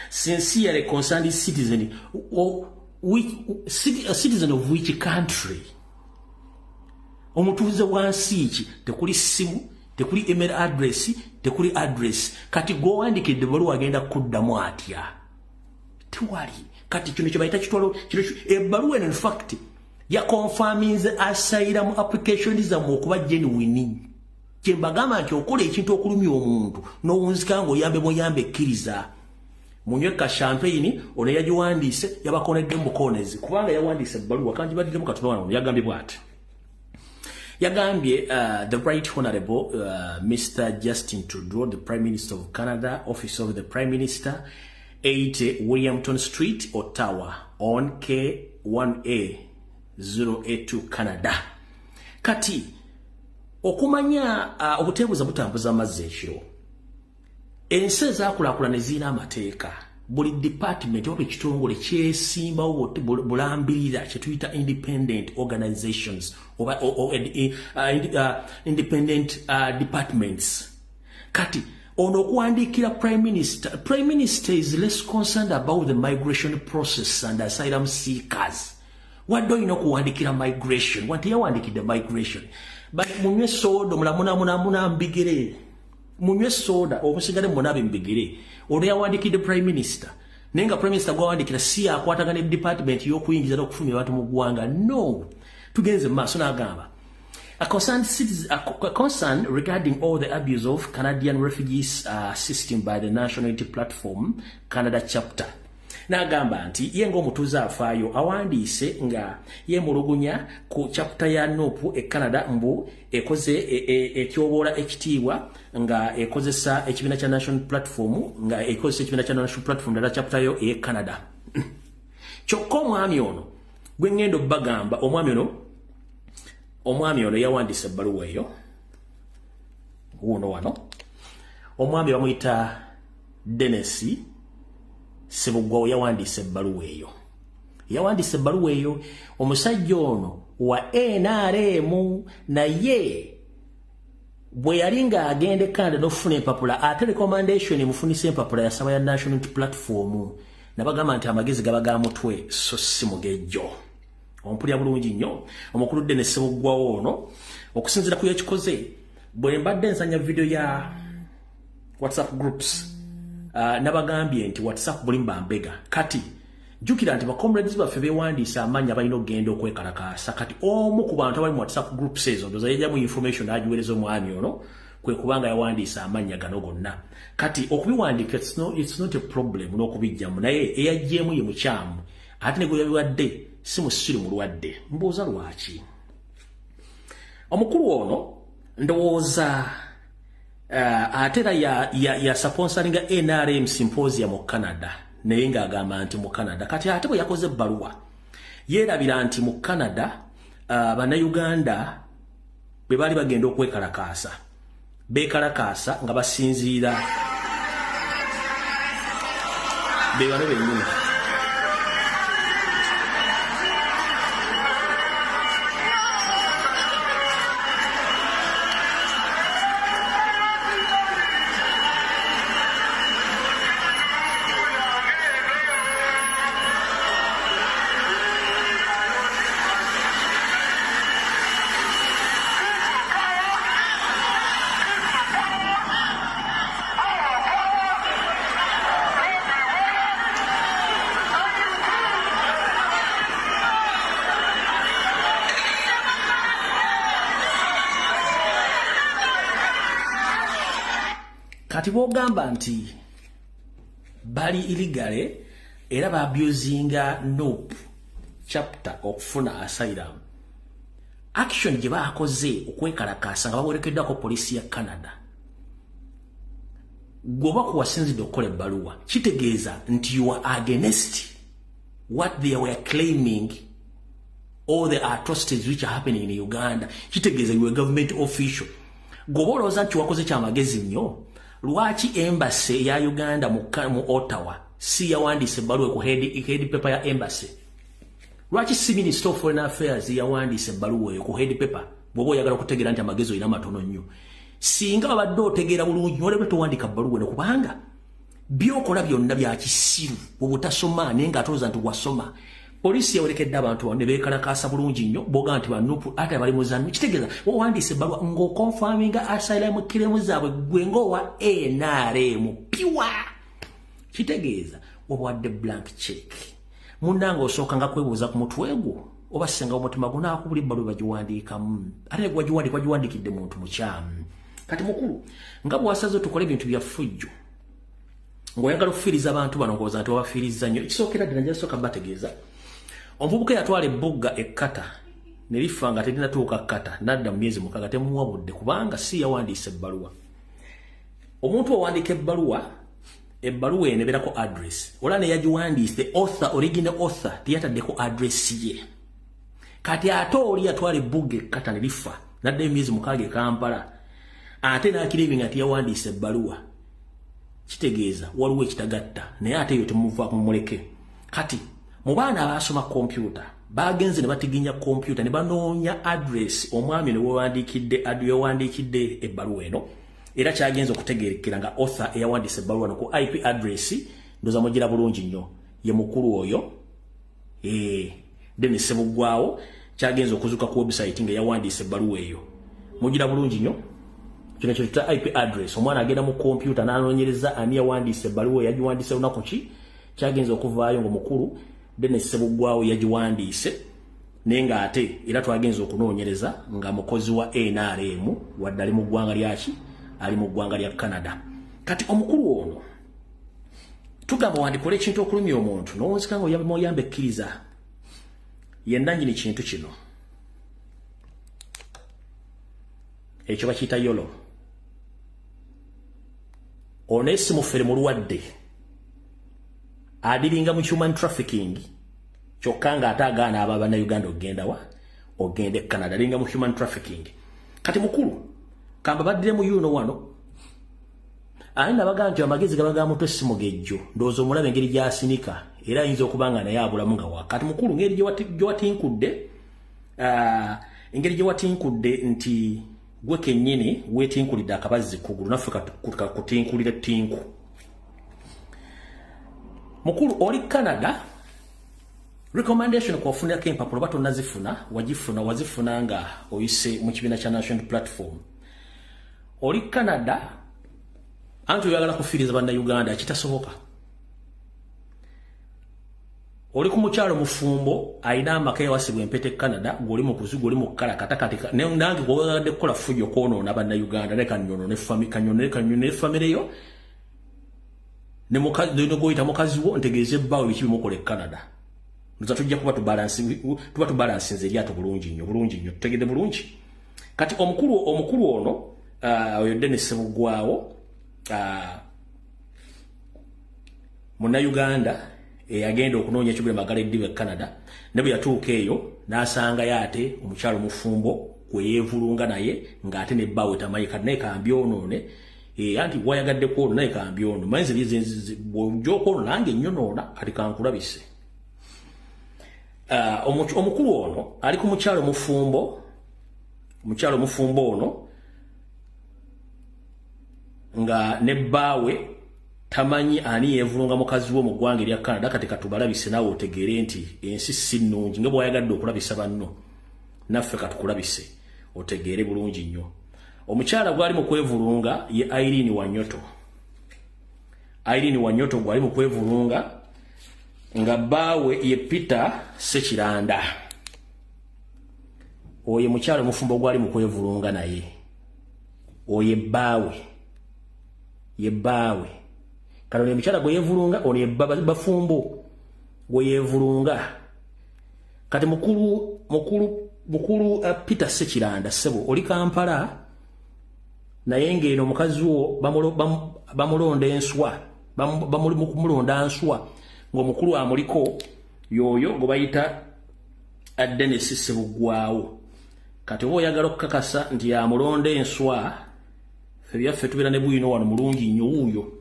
Sincerely concerned citizen, a citizen of which country? Omutuuze wansi ki tekuli simu, tekuli email address, tekuli address. Kati go wandikidde ebbaluwa agenda kuddamu atya? Tewali. Kati kino kye bayita kitwalo ebbaluwa in fact ya confirming asylum applications zammwe okuba genuine. Kye mbagamba nti okola ekintu okulumya omuntu n'owunzika ng'oyambe ekkiriza. Munywe ka champagne ono yagiwandiise yabakonedde mu bukonezi kubanga yawandiise ebbaluwa kanji badiddemu katono wano yagambye bw'ati. Yagambye the Right Honorable Mr. Justin Trudeau, the Prime Minister of Canada, Office of the Prime Minister, 80 Williamton Street, Ottawa, on K1A 082 Canada. Kati okumanya obuteebuza butambuza amazzi ekiro. Ensi ezaakulaakulana ezirina amateeka. Buli department oba ekitongole kyesimbawo bulambirira kye tuyita independent organizations oba independent departments. Kati ono okuwandiikira Prime Minister is less concerned about the migration process and asylum seekers. Wadde olina okuwandiikira migration wanti yawandikidde migration but munywe soda mulamuna mbigere munywe soda obusigale munabe mbigere ono yawandikidde Prime Minister naye nga Prime Minister gwawandikira si akwatagana ne department y'okuyingiza n'okufulumya abantu mu ggwanga no tugenze mu maaso n'agamba a concern regarding all the abuse of Canadian refugees system by the National Unity Platform Canada chapter. N'agamba nti ye ng'omutuuze afaayo awandiise nga yeemulugunya ku chapter ya NUP e Canada mbu ekoze etyoboola ekitiibwa nga ekozesa ekibiina kya National Platform nga ekozesa ekibiina kya National Platform ddala chapter yo e Canada. Kyokka omwami ono gwe ngendo bagamba omwami ono yawandiise ebbaluwa eyo wuuno wano omwami bamuyita Dennis Sebugwawo yawandiise ebbaluwa eyo omusajja ono wa NRM naye bwe yali ng'agenda Canada n'okufuna empapula ate recommendation emufunisa empapula yasaba ya National Unity Platform nabagamba nti amagezi gaba ga mutwe so si mugejjo ompulya bulungi nnyo omukulu Dennis Sebugwawo ono okusinziira ku yakikoze bwe mbadde nsanya video ya WhatsApp groups nabagambye nti WhatsApp buli mbambega kati jukira nti ba comrades baffe bewandiisa amanya balina okugenda okwekalakaasa kati omu ku bantu abali mu WhatsApp groups ezo ndoza yajjamu information agiweereza omwami ono kwe kubanga yawandiisa amanya gano gonna kati okubiwandiika it's not a problem n'okubijjamu naye eyajjeemu ye mukyamu ate ne gwe yabiwadde si musiri mulwadde mbuuza lwaki omukulu ono ndowooza ate era ya sponsoringa NRM symposium mu Canada naye ng'agamba nti mu Canada kati ate bwe yakoze ebbaluwa yeerabira nti mu Canada bannayuganda bwe baali bagenda okwekalakaasa bekalakaasa nga basinziira be bano bennyini kati bogamba nti bali illegale era ba abusinga NOP chapter okufuna asylum action gye baakoze okwekalakaasa nga bawerekeddwako poliisi ya Canada gwoba kuwasinzidde okukola ebbaluwa kitegeeza nti you are against what they were claiming all the atrocities which are happening in Uganda kitegeeza you are government official gwoba olowooza nti wakoze kyamagezi nnyo lwaki embassy ya Uganda mu Ottawa si yawandiise ebbaluwa ku head paper ya embassy lwaki si Minister of Foreign Affairs yawandiise ebbaluwa eyo ku head paper bw'oba oyagala okutegeera nti amagezi olina matono nnyo singa babadde otegeera bulungi nolebe towandika bbaluwa eno kubanga byokola byonna bya kisiru obutasoma naye ng'atooza nti wasoma poliisi yawerekedde abantu ne beekalakaasa bulungi nnyo boga nti banupu ate bali muzanyo kitegeeza owandiise ebbaluwa ng'okonfaminga asylum kiremu zaabwe gwe ng'owa NRM piwa kitegeeza obawadde blank check munnanga osooka nga kwebuuza ku mutwe gwo oba senga omutima gunaakubula ebbaluwa bagiwandiikamu ate wagiwandikidde muntu mukyamu kati mukulu nga bwasaze tukole ebintu byafujjo ng'oyagala okufiiriza abantu bano ng'oza nti wabafiiriza nnyo ekisookera ddala nja sooka bategeeza omuvubuka yatwala ebbuga ekkata ne lifa nga terinatuuka kkata nadda mu myezi mukaaga temuwabudde kubanga si yawandiisa ebbaluwa omuntu owandiika ebbaluwa eno ebeerako address olaba ne yagiwandiise original author teyataddeko address ye kati ate oli yatwala ebbuga ekkata ne lifa nadda emyezi mukaaga e Kampala ate n'akirebe nga teyawandiisa ebbaluwa kitegeeza waliwo ekitagatta naye ate eyo temuvaako mumuleke kati mu baana abaasoma kompyuta bagenze ne batiginya kompyuta ne banoonya address omwami yawandiikidde ebbaluwa eno era kyagenza okutegeerekera nga author eyawandiisa ebbaluwa no ku IP address ndoza mugira bulungi nnyo ye mukulu oyo Dennis Sebuggwawo kyagenza okuzuka ku website nga yawandiisa ebbaluwa eyo mugira bulungi nnyo kino kyota IP address omwana agenda mu kompyuta n'anoonyereza ani yawandiisa ebbaluwa yagiwandiisa lunaku ki kyagenza okuvaayo ng'omukulu Dennis Sebuggwawo yagiwandiise naye ng'ate era twagenza okunoonyereza nga mukozi wa NRM wadde ali mu ggwanga lyaki ali mu ggwanga lya Canada kati omukulu ono tugamba wandikola ekintu okulumya omuntu n'owunzika ng'oyamba ekkiriza yenna nnyini kintu kino ekyo bakiyita yolo ono esimufere mulwadde adiringa mu human trafficking kyokka ng'ate agaana aba bannayuganda ogenda e Canada alinga mu human trafficking kati mukulu kamba baddire mu yuno wano ayina bagamba nti amagezi gabaga muto essimu gejjo ndowooza omulaba engeri gy'asinika era ayinza okuba nga naye abulamu nga wa kati mukulu ngeri gye watinkudde nti gwe kennyini weetinkulidde akabazzi kugulu naffe kutinkulira tinku mukulu oli Canada recommendation kwafunirako empapula oba tonnazifuna wazifuna nga oyise mu kibiina kya National Platform oli Canada anti oyagala kufiiriza bannayuganda kitasoboka oli ku mukyalo mufumbo ayina amaka ewasibwa empete Canada goli mu kuzigo oli mu kala katakatika nange gogadde kukola fujjo kono na bana Uganda ne kanyono ne family yo ne mukazi no goita mukazi wo ntegeze bawo bikibi mukola Canada nza tujja kuba tu balance nze lyato bulungi nnyo tegede bulungi kati omukuru ono oyo Dennis Sebugwawo muna Uganda agenda okunoonya kibule magale diwe Canada ne bwe yatuuka eyo nasanga yate omukyalo mufumbo gwe yevulunga naye ngate ne bawe tamayika naye kambyonoone anti wayagadde ko naye kambyono manze lizenzi bwojoko nange nyonoona kati kankulabise omukulu ono ali ku mukyalo mufumbo ono nga ne bawe tamanyi ani yevulunga mukazi wo mu ggwanga lya Canada kati katubalabise nawe otegere nti ensi si nnungi nga bwayagadde okulabisa banno naffe katukulabise otegere bulungi nnyo omukyala gwali mu kwevulunga ye Irene Wanyoto gwali mu kwevulunga nga bawe ye Peter Sekiranda oye mukyala mufumbo gwali mu kwevulunga naye oye bawe kano ne mukyala gwe yevulunga ono bafumbo gwe yevulunga kati mukulu Peter Sekiranda sebo oli Kampala naye ngeno mukazi wo bamulonda enswa bamulonda nswa ng'omukulu amuliko yoyo gwe bayita Dennis Sebugwawo kati oba oyagala okukakasa nti yamulonda enswa ffe byaffe tubeera ne bwino wano mulungi nnyo wuuyo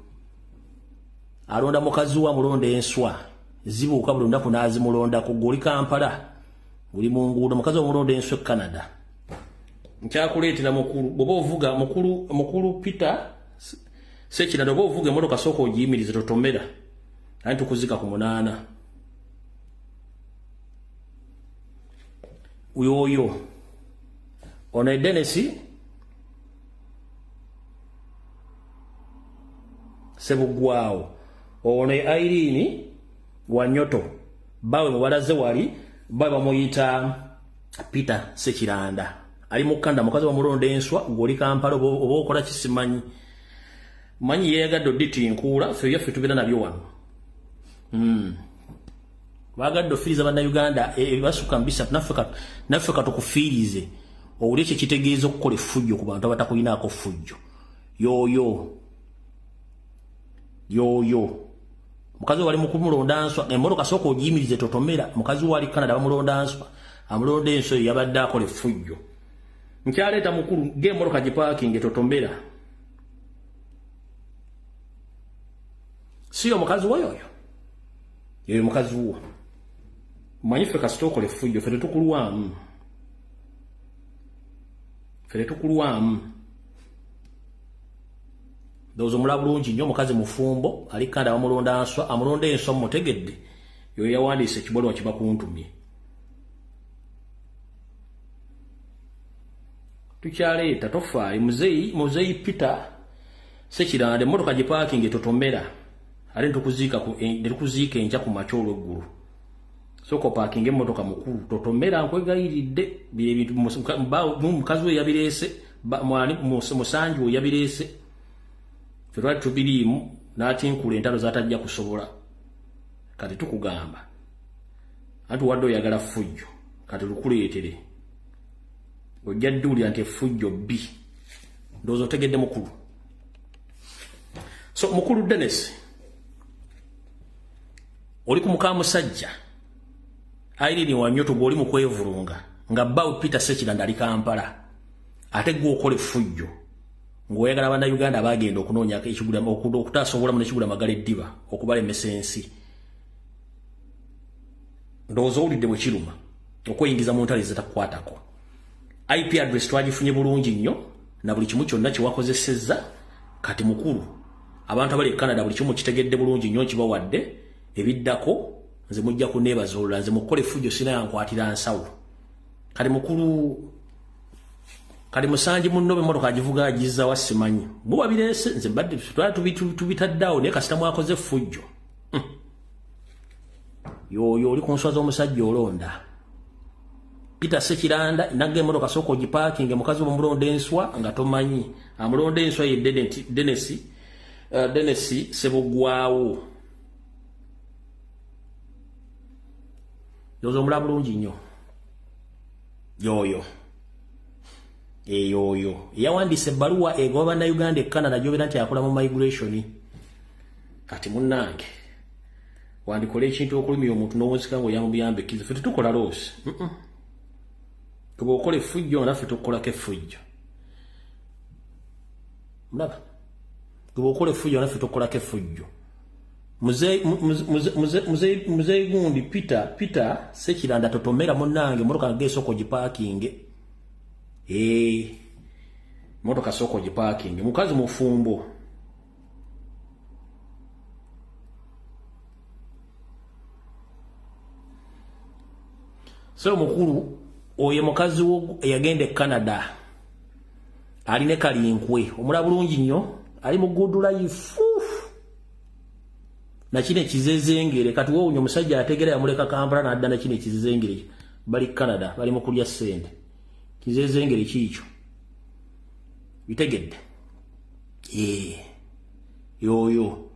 alonda mukazi wa mulonda enswa zibuuka buli lunaku n'azimulondako gwe oli Kampala guli mu nguudo mukazi wa mulonda enswa Canada nkyakuleetera mukulu bw'oba ovuga mukulu Peter Sekiranda oba ovuga emmotoka sooka ogiyimirize totomera naye tukuzika ku 8 uyoyo ono Dennis Sebugwawo ono Irene Wanyoto bawe mubalaze wali bawe bamuyita Peter Sekiranda ali mukanda mukazi wa mulonda enswa goli Kampala oba okola kisimanyi manyi yeyagadde oditi nkuula ffe byaffe tubeera nabyo wano bagadde ofiriza banna Uganda basuka mbisa naffe katukufiirize owuli ekyo kitegeeza okukola effujjo ku bantu abatakuyinaako ffujjo yoyo mukazi wali mukumulonda nswa emmotoka sooka ogiyimirize totomera mukazi wali Canada bamulonda nswa amulonda enswa yabadde akola effujjo nkyaleeta mukulu ng'emmotoka gipaakinge totomera siyo mukazi wo yoyo mukazi wo manyi ffe kasita okola effujjo ffe tetukulwamu ndowooza omulaba bulungi nnyo omukazi mufumbo ali Canada bamulonda nswa amulonda enswa mutegedde yoyo yawandiisa ekibalwa kiba kuntumye tukyaleeta tofaayi muzeyi Peter Sekiranda emmotoka gipaakinge totomera ate netukuziika enkya ku makya olw'eggulu sooka opaakinga emmotoka mukulu totomera nkwegayiridde ebintu mukazi we yabireese musanji we yabireese ffe twali tubiriimu n'atinkula entalo zatajja kusobola kati tukugamba anti wadde oyagala ffujjo kati lukuleetere ojja dduulira nti effujjo bbi ndowooza otegedde mukulu so mukulu Dennis oli ku muka musajja Irene Wanyoto gw'oli mu kwevulunga nga bbawe Peter Sekiranda ali Kampala ate gwe okola effujjo ng'oyagala banna Uganda abagenda okunoonya okutaasa obulamu n'ekigula magala eddiba okubalemesa ensi ndowooza owulidde bwe kiruma okweyingiza mu ntale zitakukwatako IP address twagifunye bulungi nnyo na buli kimu kyonna kyewakozesezza kati mukulu abantu abali e Canada buli kimu kitegedde bulungi nnyo kibawadde ebiddako nze mujja kuneebaza nze mukola effujjo sina yankwatira nsawo kati mukulu kali musanji munno b'emmotoka agivuga agizza wa simanyi buba bireese nze mbadde tubitaddeawo naye kasita mwakoze effujjo yoyo oli konswaza omusajja olonda Peter Sekiranda nagge emotoka soko giparking mukazi omulonda enswa nga tomanyi amulonda enswa ye Denesi Sebugwawo yozo omulaba bulungi nnyo yoyo yawandise ebbaluwa egoba na Uganda Canada gyobera nti akola mu migration kati munnange wandikola ekintu okulumya omuntu n'owonsika ng'oyamuyambe kizo ffe tetukola loosi kuba okola effujjo naffe tukolako effujjo mulaba kuba okola effujjo naffe tukolako effujjo Muzei gundi Peter Sekiranda totomera munnange motoka ngesoko giparking motoka soko giparking mukazi mufumbo so mukuru oye mukazi wo yagende Canada ali ne kalinkwe omula bulungi nnyo ali mu good life na kine kizezengere kati wo unyo musajja ategera yamuleka Kampala na adda na kine kizezengere bali Canada bali mu kulya sente kizezengere kicho bitegedde yoyo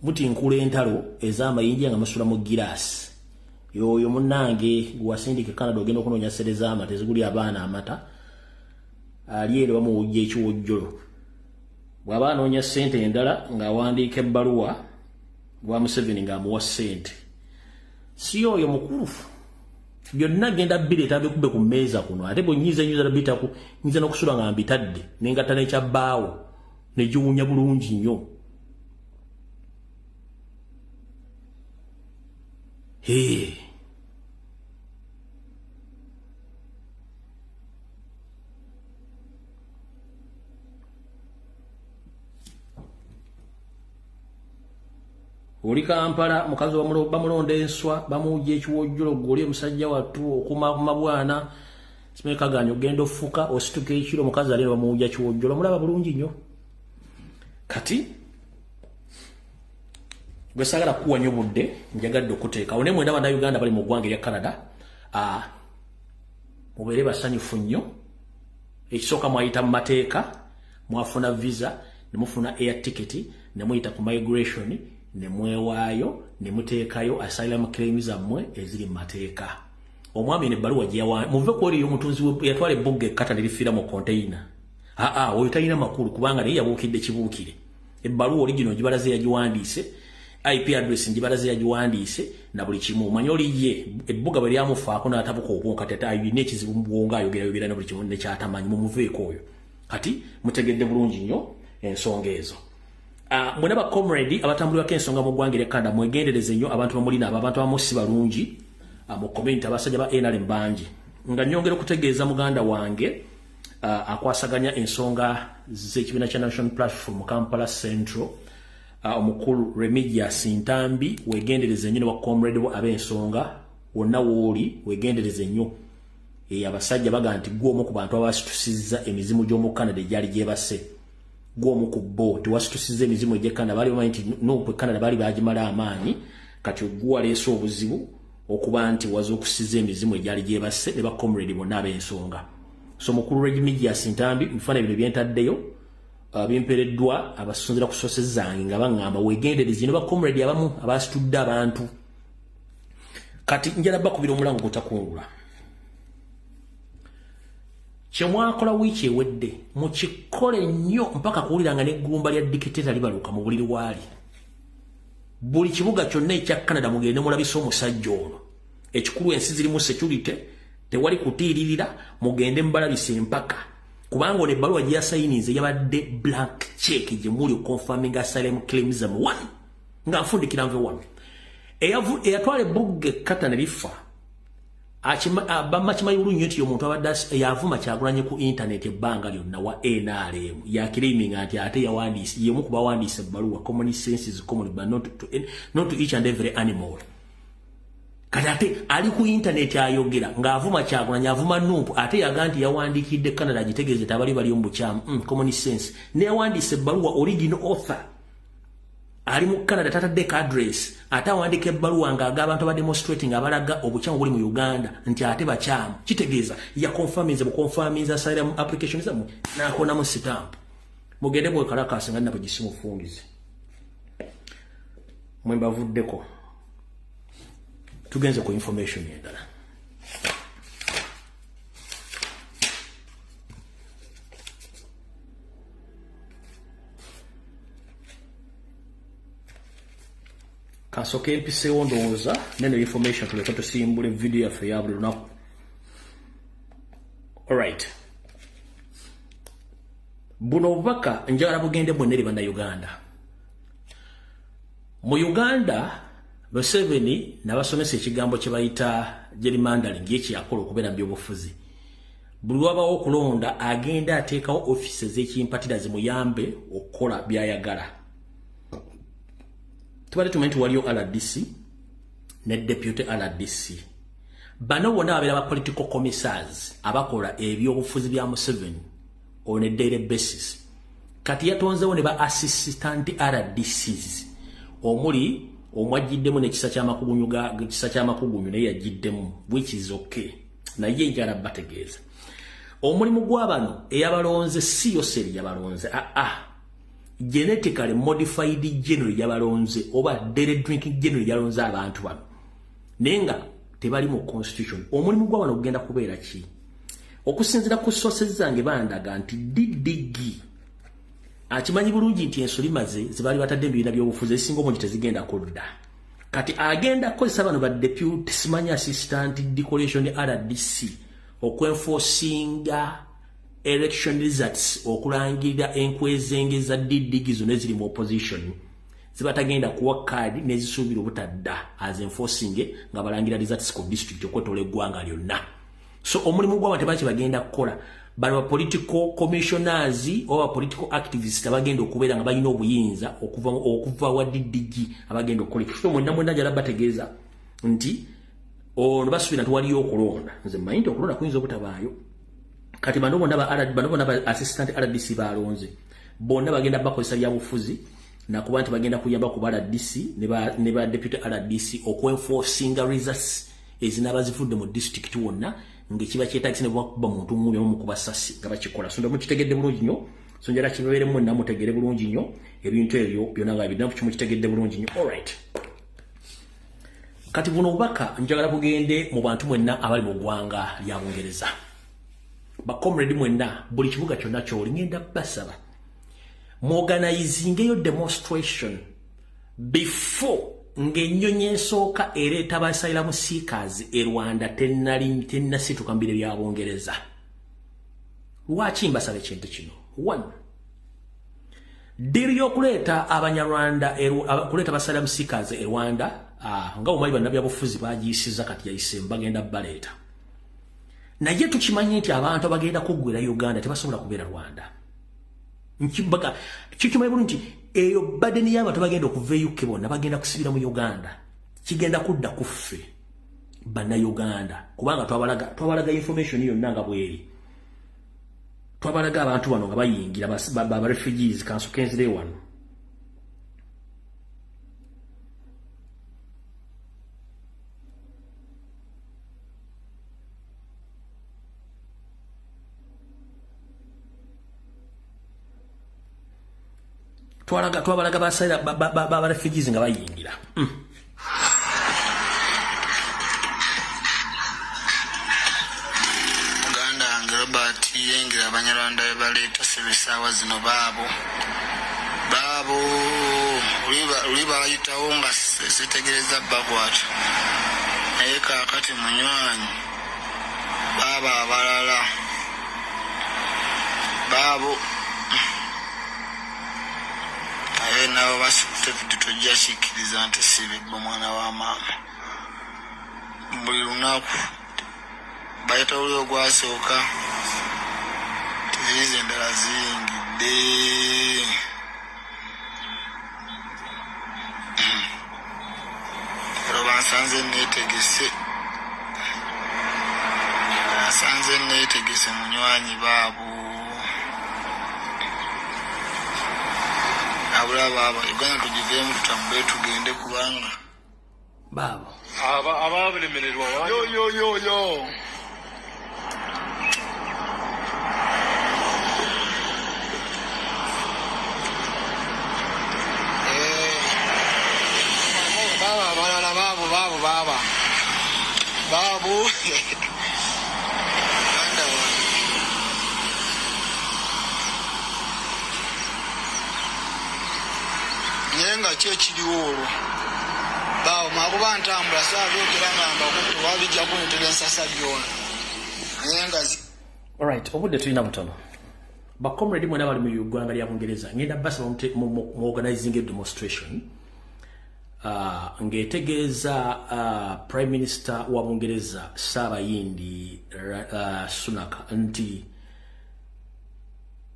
muti nkule entalo ez'amayinja nga masula mu girasi yoyo munnange gwasindike Canada ogenda okunonya sede z'amata eziguli abaana amata aliere bamuwujja ekiwojjolo bw'aba anoonya ssente endala ng'awandiika ebbaluwa gwa Museveni ng'amuwa ssente si oyo mukulufu byonna genda bireeta bikube ku mmeeza kuno ate bw'onnyiza bitaku nyiza n'okusula nga mbitadde n'engatta n'ekyabbaawo ne giwunya bulungi nnyo oli Kampala mukazi bamulonda enswa bamuwujja ekiwojjolo goli omusajja wattu okumavuma bwana simekaganya ogenda ofuka osituka ekiro mukazi ali bamuwujja kiwojjolo mulaba bulungi nnyo kati gwe sagala kuwa nnyo budde njagadde okuteeka one mwenda bana Uganda bali mu ggwanga erya Canada mubeere basanyufu nnyo ekisooka mwayita mu mateeka mwafuna visa ne mufuna air ticket ne muyita ku migration ne mwewaayo ne muteekayo asylum claims zammwe eziri mu mateeka omwami ne baluwa gyawa muve ko oli omutunzi yatwala ebbuga ekkata ne lifiira mu container oyo talina makulu kubanga naye yabuukidde kibuukire ebbaluwa oligino gibalaze yagiwandiise IP address njibalaze yagiwandiise na buli kimu omanyi oli ye ebbuga bwe lyamufaako n'atabuka obwonka kati ayina ekizibu mu bwongo ayogera na buli kimu ne kyatamanyi mumuveeko oyo kati mutegedde bulungi nnyo ensonga ezo mwena ba comrade abatambulirako ensonga mu ggwanga erya Canada mwegendereze nnyo abantu bamulina abantu abamu si balungi mu community abasajja ba NRM bangi nga nnyongera okutegeeza muganda wange akwasaganya ensonga z'ekibiina kya National Platform mu Kampala Central omukulu Remigius Ntambi wegendereze nnyo wa comrade bo ab'ensonga wonna wooli wegendereze nnyo abasajja baga nti gw'omu ku bantu abasitusizza emizimu gy'omu Canada egyali gyebase gw'omu ku bo tewasitusizza emizimu egy'e Canada bali bamanyi nti n'okwe Canada bali bagimala amaanyi kati ogwaleese obuzibu okuba nti waza okusizza emizimu egyali gyebase ne ba comrade bonna ab'ensonga so mukulu Remigius Ntambi mufana bino byentaddeyo bimpereddwa abasunzira ku sources zange nga baŋŋamba wegendereze ne ba comrade abamu abasitudde abantu kati njala bakubira omulango gutakungula kyemwakola wiiki ewedde mukikole nnyo mpaka kuwulira nga neggumba lya dikiteta libaluka mu buliri waali buli kibuga kyonna ekya Canada mugende mulabisa omusajja ono ekikulu ensi zirimu security tewali kutiiririra mugende mubalabisa empaka kubanga ono ebbaluwa gye yasayininze yabadde blank check gye muli confirming asylum claims mu one nga nfundikira nve wano eyatwala ebbugga ekkata ne lifa bamakimanyi bulungi nti omuntu abadde yavuma Kyagulanyi ku internet ebbanga lyonna wa NRM yakiriminga nti ate yawandiise yemu ku bawandiise ebbaluwa common sense is common but not to each and every animal kati ate ali ku internet ayogera ng'avuma Kyagulanyi avuma Nuupu ate yaga nti yawandiikidde Canada gitegeeze tabali bali mu bukyamu common sense ne yawandiise ebbaluwa original author ali mu Canada tatadde address ate awandika ebbaluwa ng'aga abantu ba demonstrating abalaga obukyamu buli mu Uganda nti ate bakyamu kitegeeza ya confirmiza asylum application zammwe n'akonamu stamp mugende bwekalakasi nga nabo gisimufungize mwe mbavuddeko tugenze ku information endala kasoke mpiseewo ndowooza neno information tuleka tusimbula video yaffe ya buli lunaku. Alright, buno obubaka njagala bugende bwonna eri bannayuganda. Mu Uganda Museveni n'abasomesa ekigambo kye bayita gerrymandering ekyakola okubeera mu byobufuzi. Buli wabawo okulonda agenda ateekawo offices z'ekimpatira zimuyambe okukola byayagala. Tubale tumanyi waliyo RDC ne deputy RDC. Bano bonna babeera ba political commissars abakola ebyobufuzi bya Museveni on a daily basis. Kati yatonzewo ne ba assistant RDCs omuli omwajiddemu n'ekisa ky'amakugunyu naye yajiddemu, which is okay. Naye njala bategeeza omulimu gw'abano eyabalonze si Yoseri yabalonze, genetically modified general yabalonze oba daily drinking general yalonze abantu bano nenga tebali mu constitution. Omulimu gw'abano kugenda kubeera ki? Okusinzira ku sources zange bandaga nti Didigi akimanyi bulungi nti ensoli maze zibali batadde ebibiina by'obufuzi ezisinga omungi tezigenda kudda. Kati agenda kukozesa bano ba deputy simanya assistant decoration RDC okwenforcinga election results okulangirira enkwezenge za Didigi zonna eziri mu opposition zibatagenda kuwa kadi nezisuubira obutadda as enforcing nga balangira results ku district okwetola eggwanga lyonna. So omulimu gw'abantu baki bagenda kukola bali political commissioners oba political activists abagenda okubeera nga balina obuyinza okuva wa Didigi abagenda okukola ekyo mwenda njala bategeeza nti ono basuubira nti waliyo okulonda. Nze mmanyi nti okulonda kuyinza obutabaayo. Kati bano bonna ba assistant RDC balonze bonna bagenda bakozesa byabufuzi nakuba nti bagenda kuyamba ku RDC ne ba deputy RDC okwenforcinga results ezinabazifudde mu district wonna ng'ekiba kyetagisa ne bakuba muntu mumwe mu kubasasi nga bakikola. So ndo mukitegedde bulungi nnyo, so njala kibeeremu na mutegere bulungi nnyo ebintu ebyo byonna nga biddamu kimukitegedde bulungi nnyo. Alright, kati buno obubaka njagala bugende mu bantu mwenna abali mu ggwanga lya Bungereza. Bakomredi mwenna buli kibuga kyonna kyoli ngenda basaba muorganizingeyo demonstration before ng'ennyonyi ensooka ereeta abasayiramu seekers e Rwanda tennasituka mbire bya Bungereza. Lwaki mbasaba ekintu kino? 1, diri y'okuleeta abanyarwanda kuleeta abasayiramu seekers e Rwanda nga omanyi bannabyabufuzi baagiyisiza kati yayise bagenda baleeta. Naye tukimanyi nti abantu abagenda kuggwera Uganda tebasobola kubeera Rwanda. Kikimanyi bulungi eyo badeni y'abantu bagenda okuva UK bonna bagenda kusibira mu Uganda kigenda kudda kuffe bannayuganda kubanga twabalaga information yonna nga bweri. Twabalaga abantu bano nga bayingira ba refugees kansukenzire wano. Twabalaga basayira ba refugees nga bayingira. Uganda Robert yengira abanyarwanda baleeta sebisaawa zino baabo uliba ayitawo nga sitegereza bagwatu naye kaakati munywanyi baaba abalala baabo nabo basitefudi tojja kikkiriza nti sibibba omwana wa maama buli lunaku bayita oli ogwasooka tiziizo endala ziyingidde. Ero bansanze neetegese munywanyi baabo nsabula baba Uganda tugiveemu tutambule tugende kubanga baba abalemererwa yo babu nyenga kyekiriwo olwo bawo makuba ntambula saabyogera ngamba kutu wabijja kuntera ensasa byona nyenga alright obudde tulina butono bakomredi mwena bali mu Uganda lya Bungereza ngenda basa mu organizing a demonstration ngetegeeza Prime Minister wa Bungereza Saabayindi Sunak nti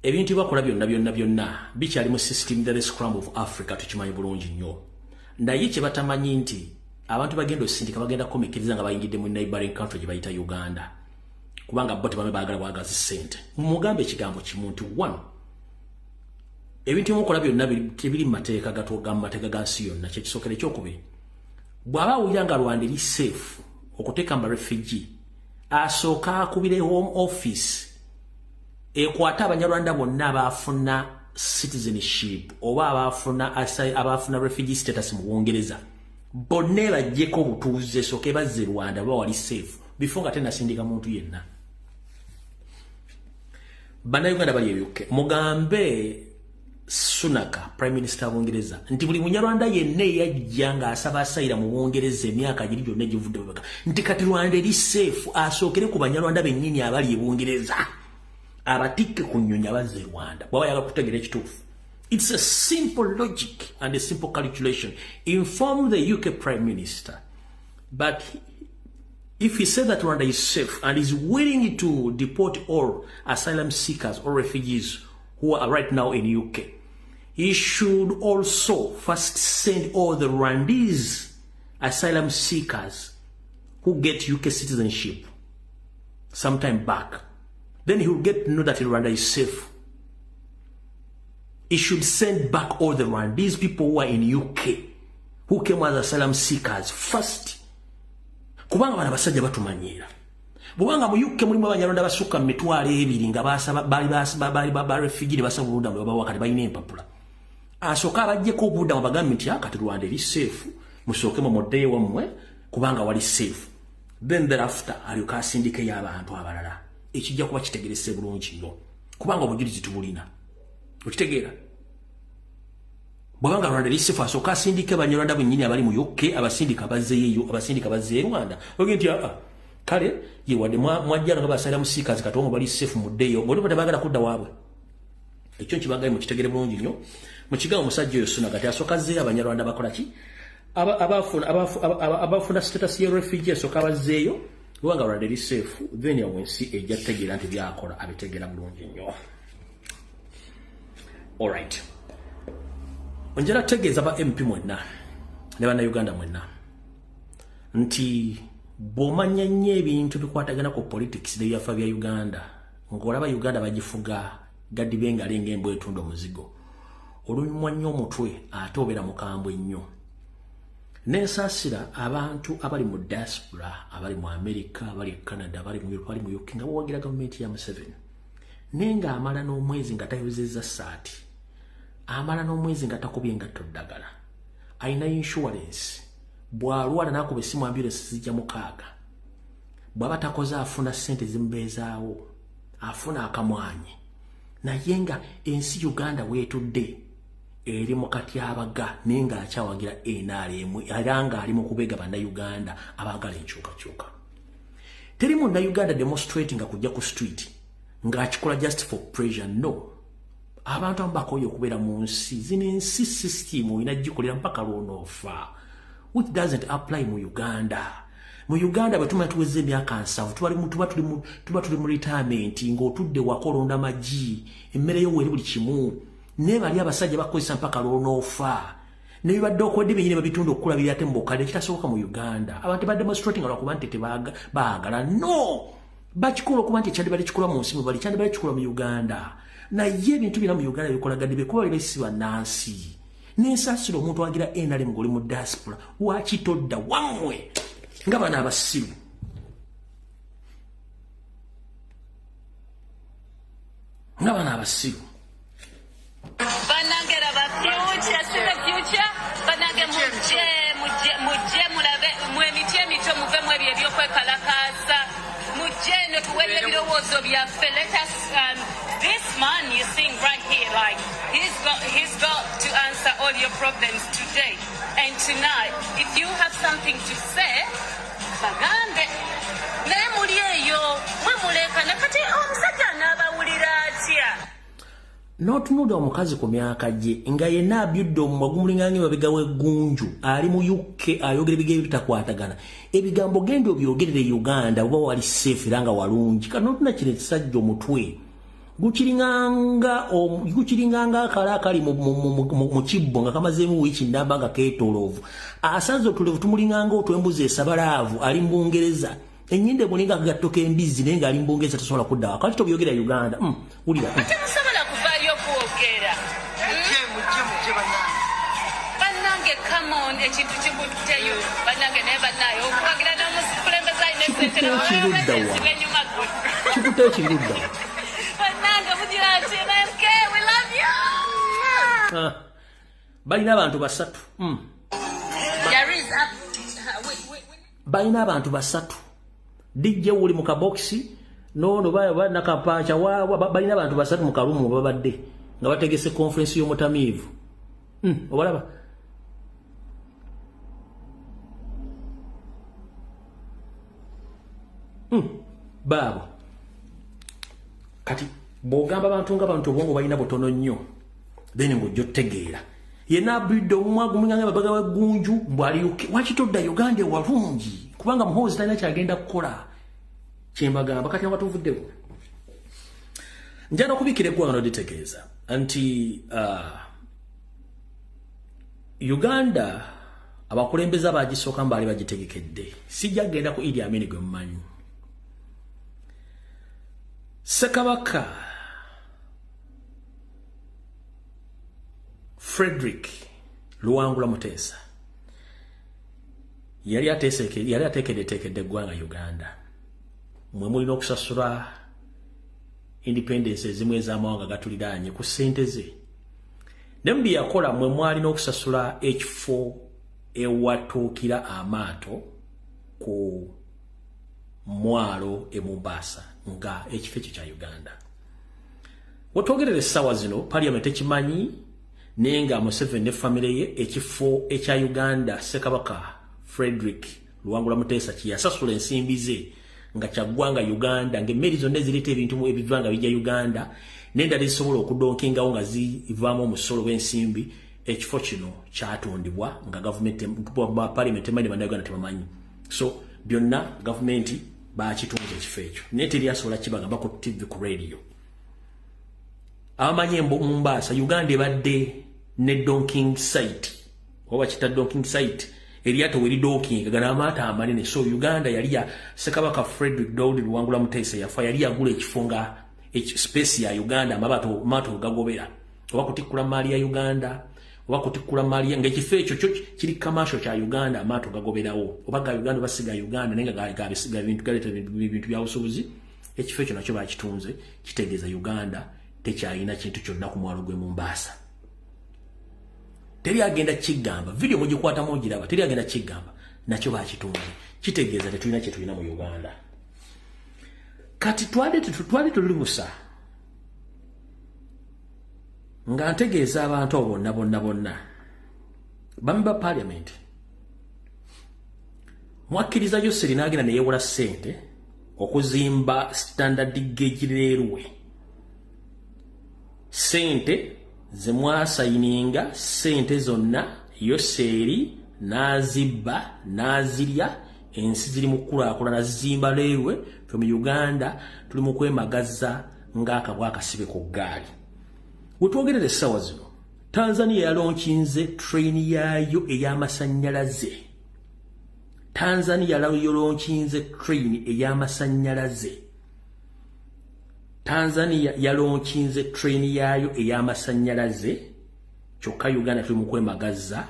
ebintu bakola byonna bikyali mu system the scrum of Africa tukimanyi bulungi nnyo naye kye batamanyi nti abantu bagenda osindika bagenda komekiriza nga bayingidde mu neighboring country gye bayita Uganda kubanga bo tebame baagala bwagazi ssente mumugambe ekigambo kimu nti one ebintu mukola byonna tebiri mateeka gatoga mateeka ga nsi yonna kyekisokere kyokubiri bw'aba wuyanga Rwanda eri safe okuteeka mba refugee asooka akubire home office ekwata abanyarwanda bonna abafuna citizenship oba abafuna refugee status mu Bungereza bonna bajjeko obutuuze soke bazze Rwanda baba wali safe before nga tena sindika muntu yenna bannayuganda bali ebyuke mugambe Sunaka Prime Minister wa Bungereza nti buli munyarwanda yenna yajja nga asaba asayira mu Bungereza emyaka giri gyonna givudde baka nti kati Rwanda eri safe asookere ku banyarwanda bennyini abali e Bungereza abatikke ku nnyonyi abazze Rwanda bwaba yaga kutegeera ekituufu. It's a simple logic and a simple calculation. Inform the UK Prime Minister, but if he said that Rwanda is safe and is willing to deport all asylum seekers or refugees who are right now in UK, he should also first send all the Rwandese asylum seekers who get UK citizenship sometime back. Then he will get to know that Rwanda is safe. He should send back all the Rwandese people who are in UK, who came as asylum seekers first. Kubanga bana basajja batumanyira. Bwanga mu UK mulimu abanyarwanda basuka mitwale ebiri nga basaba bali refugee basaba buda mu bawakati bayina empapula. Asoka abajjeko buda mu bagambi nti akati Rwanda eri safe. Musoke mu modde wamwe kubanga wali safe. Then thereafter alyoka asindike y'abantu abalala. Ekijja kuba kitegerese bulungi nnyo. Kubanga obujulizi tubulina. Okitegeera? Bwanga Rwanda eri safe asoka asindike abanyarwanda bennyini abali mu UK abasindika bazzeeyo abasindika bazze Rwanda. Ogenti kale ye wadde mwajjana nga basala musikazi katongo bali safe muddeyo bwe tabagala kudda waabwe ekyo kibagaye mu kitegere bulungi nnyo mu kigawo musajja oyo Sunaka kati asoka zze abanyarwanda bakola ki abafuna status ya refugee asoka bazzeeyo kubanga Rwanda eri safe then yawensi ejja tegeera nti byakola abitegeera bulungi nnyo. Alright, onjala tegeeza ba MP mwenna ne bannayuganda mwenna nti bomanya nnyo ebintu bikwatagana ku politics n'ebyafa bya Uganda ng'olaba Uganda bagifuga gaddibe ng'alenga embwa etunda omuzigo olumwa nnyo omutwe ate obeera mukambwe nnyo n'ensaasira abantu abali mu diaspora abali mu America abali e Canada abali mu Europe abali mu UK nga bawagira gavumenti ya Museveni nenga amala n'omwezi nga tayozezza ssaati amala n'omwezi nga takubye engatto ddagala ayina insurance bw'alwala n'akuba essimu ambulance zijja mukaaga bw'aba takoze afuna ssente zimubeezaawo afuna akamwanyi naye nga ensi Uganda weetudde eri mu katyabaga naye ng'akyawagira NRM era ng'ali mu kubeega bannayuganda abaagala enkyukakyuka. Teri munnayuganda demonstrating nga kujja ku street ng'akikola just for pressure, no. Abantu abakoyo okubeera mu nsi zino ensi system oyina gikolera mpaka lw'onoofa, which doesn't apply mu Uganda. Mu Uganda bwe tumala tuweze emyaka 7 tuba tuli mu retirement ng'otudde wakolonda magi emmere yo weri buli kimu nebali abasajja bakozesa mpaka lw'onoofa nebibadde okwedde byenyini babitunda okukulabira ate mbokadde kitasoboka mu Uganda. Abantu ba demonstrating olwakuba nti tebaagala, no, bakikola okuba nti ekyandibadde kikola mu nsi bali kyandibadde kikola mu Uganda. Naye ebintu bina mu Uganda bikolagadde bekuba bibesi bannansi Nensasiro omuntu agira NRM ngoli mu diaspora wakitodda wamwe nga bana abasiru. Ngabana abasiru. Banangera ba future, see the future. Banage muje mulabe mwemitie mito muve mwebi ebyokwekkalakaasa. Muje no tuwele ebirowoozo byaffe. Let us this man you seeing right here, like he's got to answer all your problems today and tonight. If you have something to say, bagambe. Naye muli eyo mwe mulekana kati omusajja n'abawulira atya. N'otunuuda omukazi ku myaka gye nga yenna abyudde omumwa gumulingange mabega w'eggunju ali mu UK ayogera ebigambo bitakwatagana. Ebigambo genda obyogerere Uganda oba wali safe era nga walungi. Kati n'otuna kino ekisajja omutwe gukiringanga akala akali mu kibbo nga kamazeemu wiiki ndamba nga keetooloovu. Asaze otulevu tumulinganga otwembuzi esabalaavu ali mu Bungereza. Enyinde mulinga kagattoka embizi naye nga ali mu Bungereza tasobola kudda waka. Kati tobyogera Uganda. Wulira. Temusobola kuvaayo kwogera. Bannange come on ekintu kikuteyo. Bannange naye bannaye okuwagira n'omukulembeze alina essente n'enyuma gwe. Kikuteyo kirudda. Bannange mugira nti MK we love you. Balina abantu basatu. There is balina abantu basatu. DJ uli mu kaboksi nono baya nakapacha balina abantu basatu mu kalumu babadde nga bategese conference y'omutamivu. Obalaba babo kati bogamba abantu nga bantu obwongo balina butono nnyo then ng'ojja otegeera yenna abudde omwagu munganga babaga w'eggunju mbwali wakitodda Uganda ewalungi kubanga muhoozi talina kyagenda kukola kyembagamba kati abatuvuddewo njana okubikira eggwanga n'oditegeeza nti Uganda abakulembeze abagisooka mbaali bagitegekedde sijja genda ku Idi Amin gwe mumanyi Ssekabaka Frederick Luwangula Muteesa yali ateekedde eggwanga Uganda mwe mulina okusasula independence ezimu ez'amawanga gatuliraanye ku ssente ze ne mbi yakola mwe mwalina okusasula ekifo ewatuukira amaato ku mwalo e Mombasa nga ekifo ekyo kya Uganda. Wetwogerera essaawa zino Parliament ekimanyi nenga Museveni ne family ye ekifo ekya Uganda Ssekabaka Frederick Luwangula Muteesa kiyasasula ensimbi ze nga kyaggwanga Uganda ng'emmeri zonna ezireta ebintu mu ebivanga bijja Uganda n'endala ezisobola okudonkingawo nga zivaamu omusolo w'ensimbi ekifo kino kyatondebwa nga gavumenti Parliament emanyi bannayuganda tebamanyi. So byonna gavumenti baakitunza ekifo ekyo naye teryasobola kibagamba ku TV ku radio. Abamanyi Mombasa Uganda ebadde ne donking site oba kita donking site eryato weri donking gana amaato amanene. So Uganda yali ya Ssekabaka Frederick Daudi Luwangula Muteesa yafa yali yagula ekifunga space ya Uganda maato gagobera oba kutikkula maali ya Uganda oba kutikkula maali nga ekifo ekyo kiri commercial kya Uganda amaato gagoberawo oba ga Uganda basiga Uganda nenga gabisiga bintu bya busubuzi ekifo ekyo nakyo bakitunze kitegeeza Uganda tekyalina kintu kyonna ku mwalo gwe Mombasa. Teri agenda kigamba video mugikwata mugiraba teri agenda kigamba nakyo bakitunze kitegeeza tetulina kye tulina mu Uganda. Kati twali tuli musa nga ntegeeza abantu bonna bamba Parliament mwakkiriza Yoseri n'agenda ne yeewola ssente okuzimba standard gauge railway. Sente ze mwasayininga sente zonna Yoseri n'azibba n'azirya ensi ziri mu kulaakulana zimba railway from Uganda tuli mu kwemagaza ng'akabwa akasibe ku ggaali. Wetwogerera essaawa zino Tanzania yalonkinze train yaayo ey'amasannyalaze. Tanzania yalonkinze train ey'amasannyalaze. Tanzania yalonkinze train yaayo ey'amasannyalaze kyokka Uganda tuli mu kwemagaza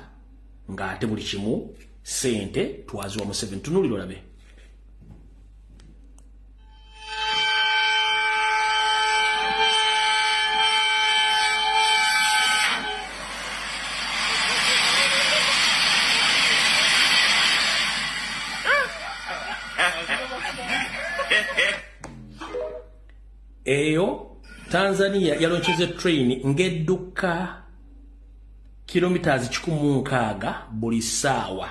ng'ate buli kimu sente twaziwa Museveni. Tunuulira olabe. Eyo Tanzania yaloncheze train ngedduka kilometers 16 buli saawa.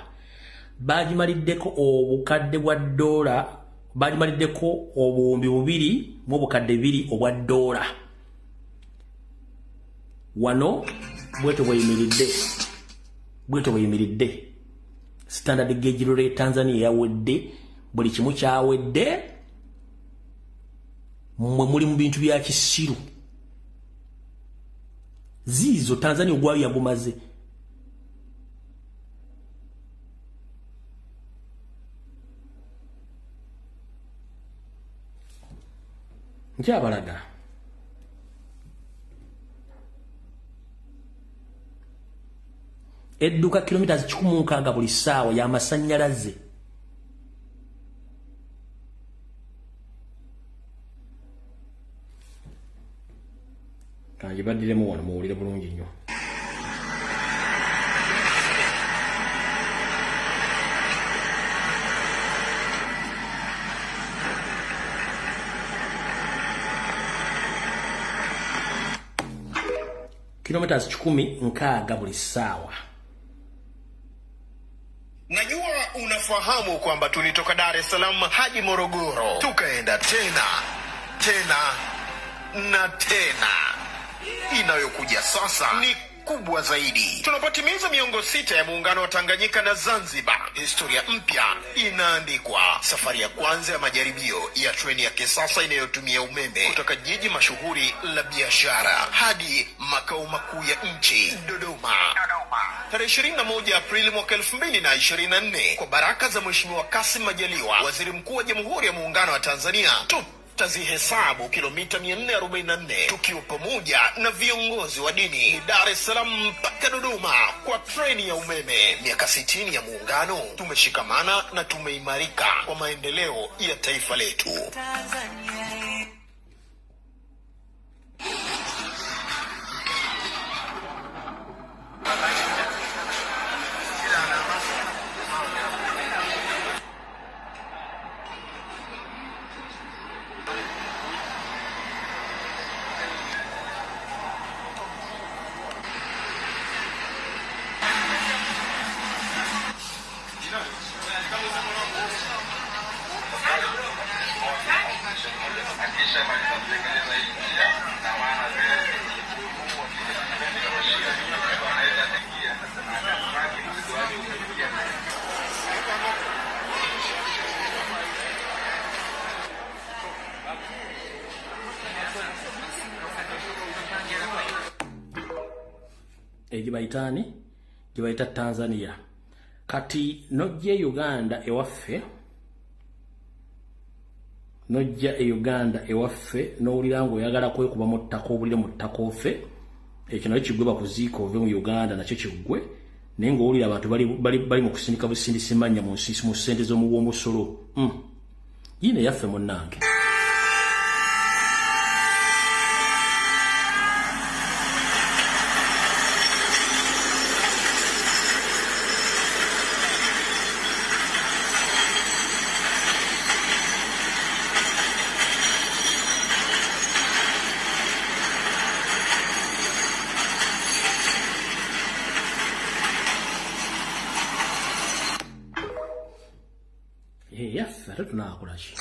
Bagimaliddeko obukadde bwa dola, bagimaliddeko obuwumbi 2 mu bukadde 2 obwa dola. Wano bweto bweyimiridde. Standard gauge rate Tanzania yawedde, buli kimu kyawedde. Mwe muli mu bintu bya kisiru. Zizo Tanzania ogwayo yagumaze. Nkyabalaga. Edduka kilometers 16 buli saawa ya masannyalaze. Kanjibadiremu wano muwulire bulungi nnyo. Kilometers 16 buli saawa. Najua unafahamu kwamba tulitoka Dar es Salaam hadi Morogoro, tukaenda tena na tena. Inayokuja sasa ni kubwa zaidi. Tunapotimiza miongo 6 ya muungano wa Tanganyika na Zanzibar, historia mpya inaandikwa. Safari ya kwanza ya majaribio ya treni ya kisasa inayotumia umeme kutoka jiji mashuhuri la biashara hadi makao makuu ya nchi, Dodoma. Tarehe 21 Aprili mwaka 2024, kwa baraka za Mheshimiwa Kassim Majaliwa, Waziri Mkuu wa Jamhuri ya Muungano wa Tanzania, tazihesabu kilomita 444 tukiwa pamoja na viongozi wa dini, ni Dar es Salaam mpaka Dodoma kwa treni ya umeme. Miaka 60 ya muungano, tumeshikamana na tumeimarika kwa maendeleo ya taifa letu. Gibaita Tanzania. Kati nojje Uganda ewaffe, nojja Uganda ewaffe n'owulira ng'oyagala kwekuba mu ttaka obulire mu ttaka offe, ekyo nayo kiggwe bakuziika ove mu Uganda nakyo kiggwe, naye ng'owulira abantu bali mu kusindika busindisi mannya mu ssente z'omuwoomusolo. Yino yaffe munnange. Yaffe ate tunaakola ki?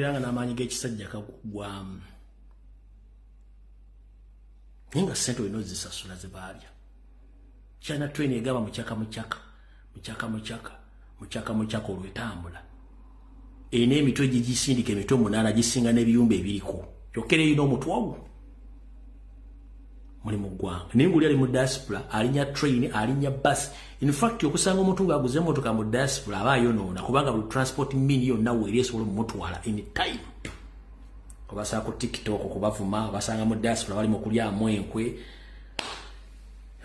owuliranga n'amaanyi g'ekisajja kagugwamu naye nga ssente olina ozisasula ze baalya China train egaba muchaka olwetambula ene emitwe gigisindika emitwe 8 gisinga n'ebiyumba ebiriko kyokere ino omutwagu muli mu ggwanga naye nguli ali mu diaspora alinya train alinya bus in fact okusanga omuntu ng'aguze emmotoka mu diaspora aba ayonoona kubanga buli transport mini yonna weeri esobola omumutwala any time obasanga ku TikTok kubavuma basanga mu diaspora bali mu kulyamu enkwe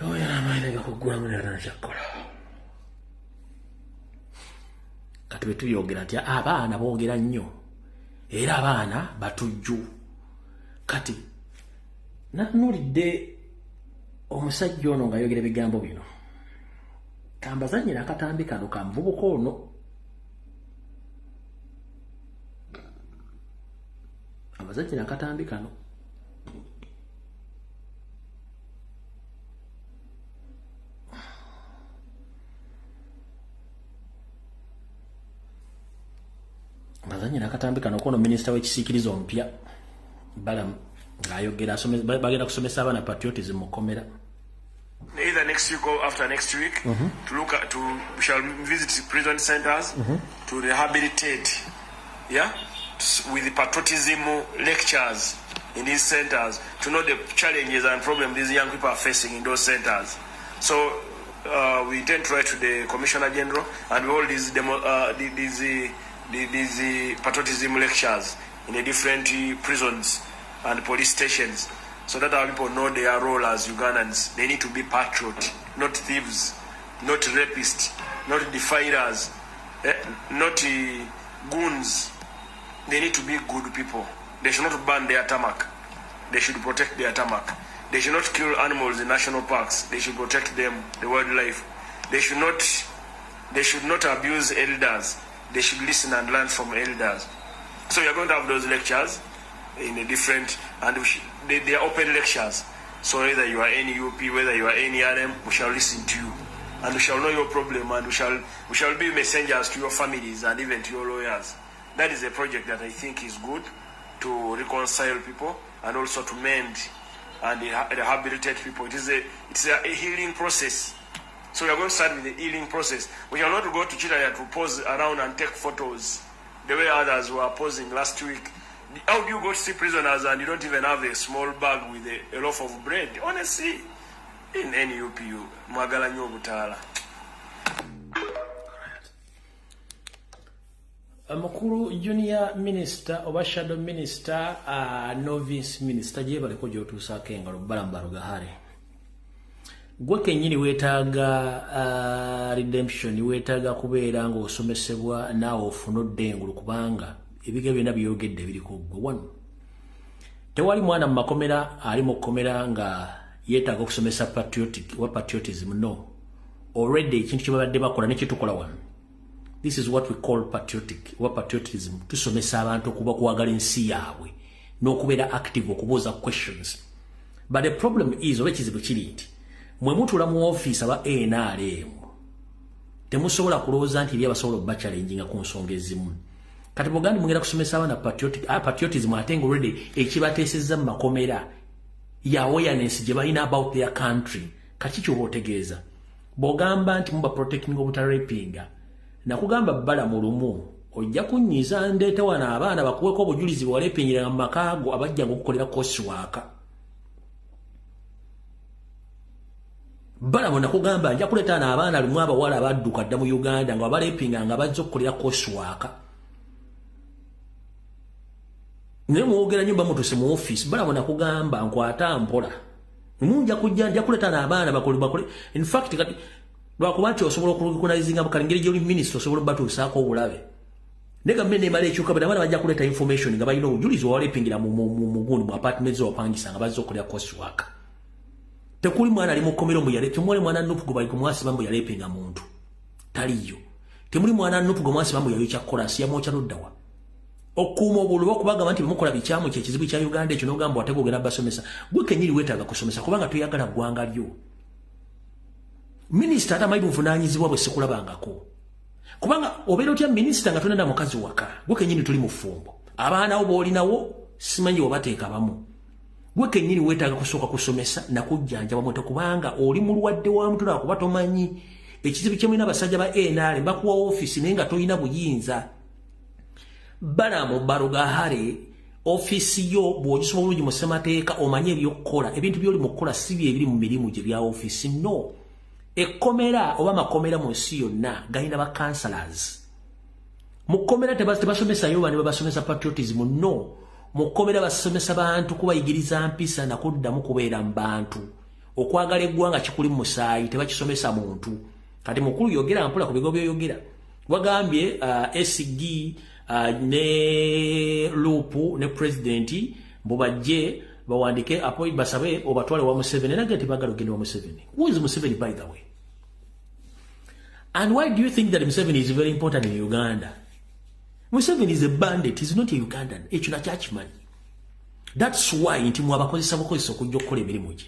amaine gakugula munana kyakola kati bwe tuyogera nti abaana boogera nnyo era abaana batujju kati nanulidde omusajja ono nga yogera ebigambo bino kambazanyira akatambi kano ka muvubuka ono abazanyira akatambi kano bazanyira akatambi kano kono minisita w'ekisiikirizo omupya Balamu ng'ayogera bagenda kusomesa abaana patriotism mu kkomera either next week or after next week to look at we shall visit prison centers to rehabilitate with the patriotism lectures in these centers to know the challenges and problems these young people are facing in those centers. So we intend to write to the Commissioner General and we hold these patriotism lectures in the different prisons and police stations so that our people know their role as Ugandans. They need to be patriot, not thieves, not rapists, not defilers, not goons. They need to be good people. They should not burn their tarmac. They should protect their tarmac. They should not kill animals in national parks. They should protect them, the wildlife. They should not abuse elders. They should listen and learn from elders. So we are going to have those lectures in a different, and they are open lectures. So whether you are any UP, whether you are any RM, we shall listen to you. And we shall know your problem, and we shall be messengers to your families and even to your lawyers. That is a project that I think is good to reconcile people and also to mend and rehabilitate people. It's a healing process. So we are going to start with the healing process. We are not go to Chile to pose around and take photos the way others were posing last week. How do you go to see prisoners and you don't even have a small bag with a loaf of bread? Honestly, in any UPU, Magala Nyobutala. Mukuru junior minister oba shadow minister novice minister je baliko jotusaako engalo balambalo gahare gwe kenyini weetaaga redemption weetaaga kubeera nga osomesebwa naawe ofunodde engulu kubanga ebiga byonna byogedde biriko gwe wano tewali mwana mu makomera ali mu kkomera nga yeetaaga okusomesa patriotism no already ekintu kye babadde bakola nekitukola wano. This is what we call patriotism. Tusomesa abantu okuba kuwagala ensi yaabwe n'okubeera active okubuuza questions. But the problem is oba ekizibu kiri nti mwe mutula mu office aba NRM temusobola kulowooza nti bya basobola okuba challenginga ku nsonga ezimu. Kati buganda mugenda kusomesa abaana patriotism ate nga already ekibateesezza mu makomera ya awareness gye balina about their country. Kati kyoba otegeeza bw'ogamba nti muba protecting obutarapinga nakugamba bala mu lumu ojja kunyiza ndeeta wana abaana bakuweko obujulizi bwalepinyira mu makaago abajja okukolera coursework. Bala mona kugamba nja kuleta na abaana lumu abawala abadduka dda mu Uganda nga balepinga nga bajja okukolera coursework. Ne muogera nyumba mutuse mu office bala mona kugamba nkwata mpola. Munja kujja nja kuleta na abaana bakole. In fact kati lwakubanti osobola okukunalizinga mu kalengeri gy'oli minister osobola batuusaako obulabe. Nega mmene male ekyuka bada bana bajja kuleta information nga balina obujulizi walepingira mu gundi mu apartments opangisa nga bazza okolera coursework. Tekuli mwana ali mu kkomero mbu yale temuli mwana nupugo bali kumwasi bambu yalepinga muntu. Taliyo. Temuli mwana nupugo mwasi bambu yali kya chorus ya mocha noddawa. Okuuma obulwa kubaga nti mukola bikyamu kye kizibu kya Uganda ekyo n'ogamba watego genda basomesa. Gwe kenyiri weetaaga kusomesa kubanga tuyagala ggwanga lyo. Minister atamanyi buvunaanyizibwa bwe sikulabangako. Kubanga obeera otya minister nga tonenda mukazi waka. Gwe kenyini tuli mu ffumbo. abaana bo olinawo simanyi obateeka bamu gwe kennyini weetaaga kusooka kusomesa nakujjanjaba moto kubanga oli mulwadde wa mutula kuba tomanyi ekizibu kyemulina abasajja ba NRM bakuwa ofiisi naye nga tolina buyinza Balamu Barugahare ofiisi yo bw'ogisobola bulungi mu ssemateeka omanye ebyokukola ebintu by'oli mu kukola si bye ebiri mu mirimu gye bya ofiisi no ekkomera oba makomera mu nsi yonna galina ba counselors mu kkomera tebasomesa yoba ne babasomesa patriotism no mu kkomera basomesa bantu kubayigiriza mpisa nakuddamu kubeera mu bantu okwagala eggwanga kikuli mu musaayi tebakisomesa muntu kati mukulu yogera mpola ku bigo by'oyogera wagambye SG ne Lupu ne presidenti mbubajje bawandike appoint basabe obatwale wa Museveni nagati bagalo gende wa Museveni. Who is Museveni by the way? And why do you think that Museveni is very important in Uganda? Museveni is a bandit, he's not a Ugandan. Echuna churchman. That's why inti mwabakozesa bukozesa okujja okukola emirimu gye.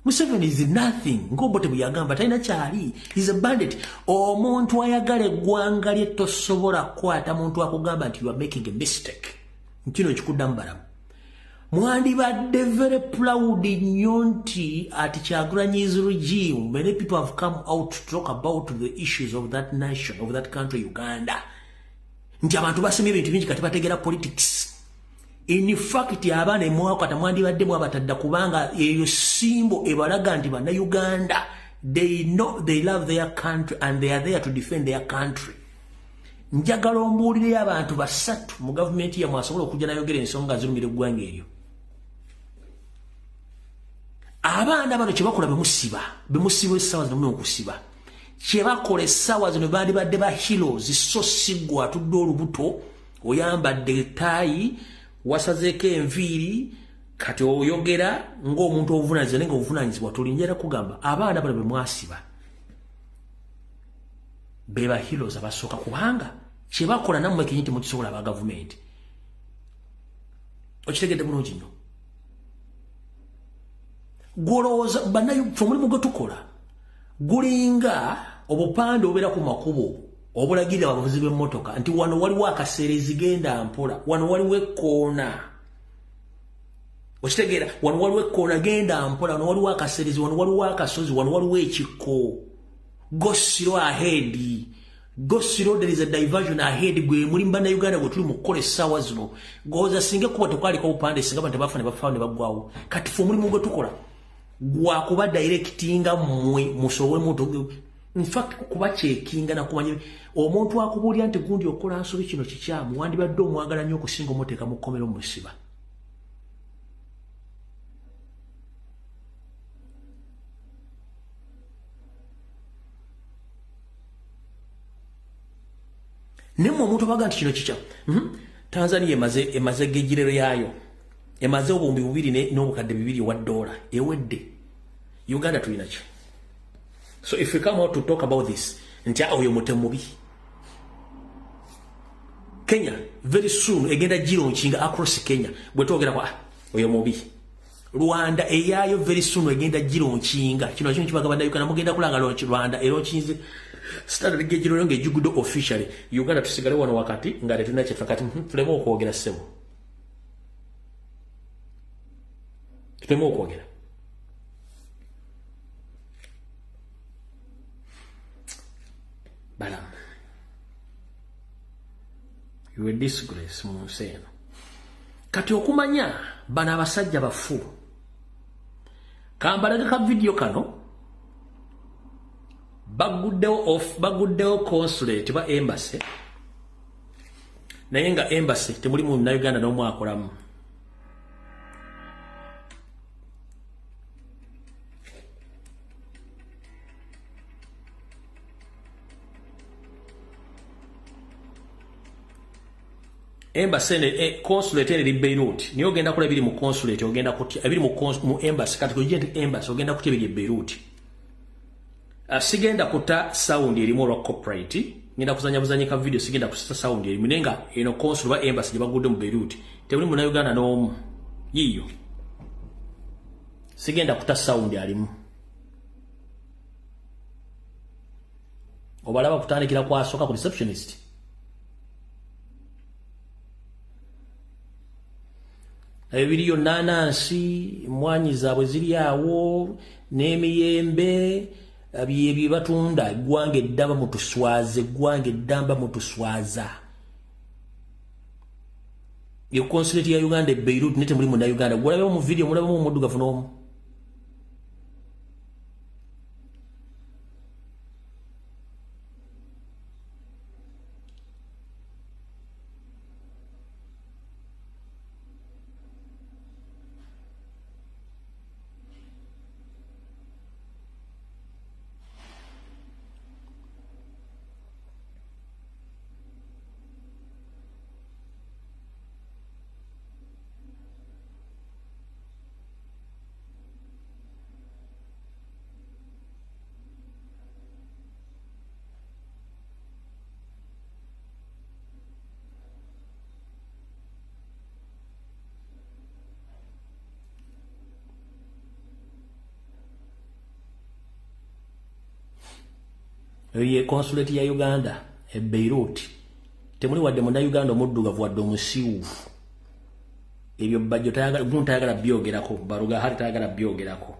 Museveni is nothing. Ngobote buyagamba talina kyali. He's a bandit. Omuntu ayagala eggwanga lye tosobola kwata muntu akugamba nti you are making a mistake. Nkino ekikuddamu Balamu. Mwandibadde very proud nnyo nti at Kyagulanyi's regime many people have come out to talk about the issues of that nation, of that country, Uganda. Nti abantu basemye ebintu bingi kati bategera politics. In fact abaana emwaka tamwandibadde mwabatadda kubanga eyo simbo ebalaga nti bana Uganda they know they love their country and they are there to defend their country. Njagala ombuulire abantu basatu mu government ya mwasobola okujja nayogera ensonga zirumira eggwanga eryo. Abaana bano kye bakola bemusiba essaawa zino okusiba kye bakola essaawa zino bandibadde ba heroes so sigwa atudde olubuto oyambadde taayi wasazeeko enviiri kati oyogera ng'omuntu obuvunaanyizibwa naye nga obuvunaanyizibwa tolinjera kugamba abaana bano bemwasiba be ba heroes abasooka kubanga kye bakola nammwe kenyi temukisobola aba gavumenti okitegedde bulungi nnyo gwolowooza bannayuganda omulimu gwe tukola gulinga obupande obeera ku makubo obulagirira abavuzi b'emmotoka nti wano waliwo akaseerezi genda mpola wano waliwo ekkoona okitegeera wano waliwo ekkoona genda mpola wano waliwo akaseerezi wano waliwo akasozi wano waliwo ekikko go slow ahead go slow there is a diversion ahead gwe muri bannayuganda gwe tuli mu kukola essaawa zino gooza singa kuba tekwaliko obupande singa bantu bafa ne bafawo ne baggwawo kati fe omulimu gwe tukola gwakuba directinga mmwe musowe muntu in fact kuba kyekinga nakumanya omuntu akubuulira nti gundi okola nsobi kino kikyamu wandibadde omwagala nnyo okusinga omuteeka mu kkomero musiba nemmwe omuntu abaga nti kino kikyamu Tanzania emaze gejjirero yaayo emaze obuwumbi 2 n'obukadde 2 wa dola ewedde Uganda tulina ki so if we come out to talk about this nti oyo mutemubi Kenya very soon egenda jiro nchinga across Kenya bwe twogera kwa oyo mubi Rwanda eyayo very soon egenda jiro nchinga kino kintu kibagaba Uganda mugenda kulanga Rwanda ero chinze standard gejiro yonge jugudo officially Uganda tusigale wano wakati ngale tunache fakati tulemo okwogera sebo tulemo okwogera Balamu you a disgrace mu nsi eno kati okumanya bana abasajja bafu kambalaga ka video kano baguddewo consulate ba embassy naye nga embassy temuli mu Uganda n'omu akolamu embassy ne consulate eri Beirut niyo ogenda kola ebiri mu consulate ogenda kutya ebiri mu embassy kati ko jente embassy ogenda kutya ebiri Beirut sigenda kuta sound eri mu corporate ngenda kuzanya buzanyika video sigenda kusta sound eri munenga eno consul ba embassy bagudde mu Beirut tebuli mu Uganda no yiyo sigenda kuta sound alimu obalaba kutandikira kwa soka ku receptionist ebiriyo nanansi mwanyi zaabwe ziri awo n'emiyembe bye batunda eggwanga eddamba mutuswaze eggwanga eddamba mutuswaza yo consulate ya Uganda Beirut nete muri muna Uganda gwalabe mu video mulabe mu muddugavu n'omu ye consulate ya Uganda e Beirut temuli wadde muna Uganda omuddugavu wadde omusiufu ebyo bajjo tayagala byogerako baruga hali tayagala byogerako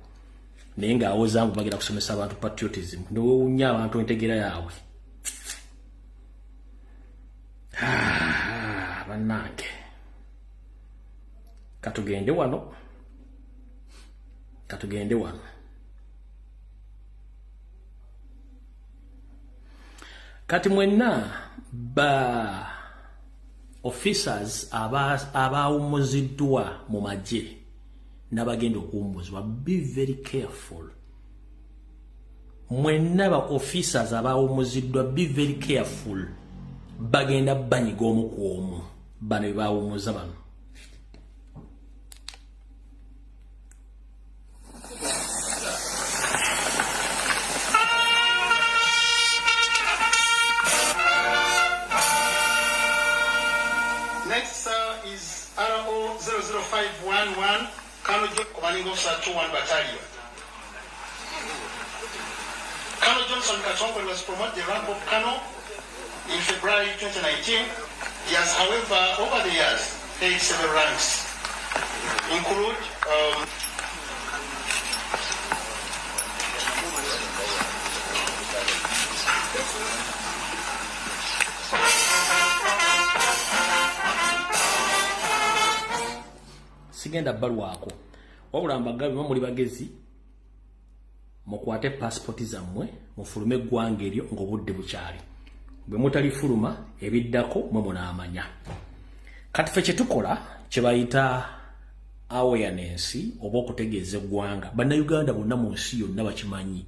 naye nga awozangu bagera kusomesa abantu patriotism ndowunya abantu entegera yaabwe bannange katugende wano kati mwenna ba officers abawumuziddwa mu magye n'abagenda okuwumuzibwa be very careful mwenna ba officers abawumuziddwa be very careful bagenda banyiga omu ku omu bano bawumuza bano Officer 21 Battalion. Colonel Johnson Katongo was promoted the rank of Colonel in February 2019. He has, however, over the years, paid several ranks, include sigenda balwako wabulamba gabi muri bagezi mukwate passport zammwe mufulume eggwanga eryo ng'obudde bukyali bwe mutali fuluma ebiddako mwe munaamanya kati ffe kye tukola kye bayita awareness oba okutegeeza eggwanga bannayuganda bonna mu nsi yonna bakimanyi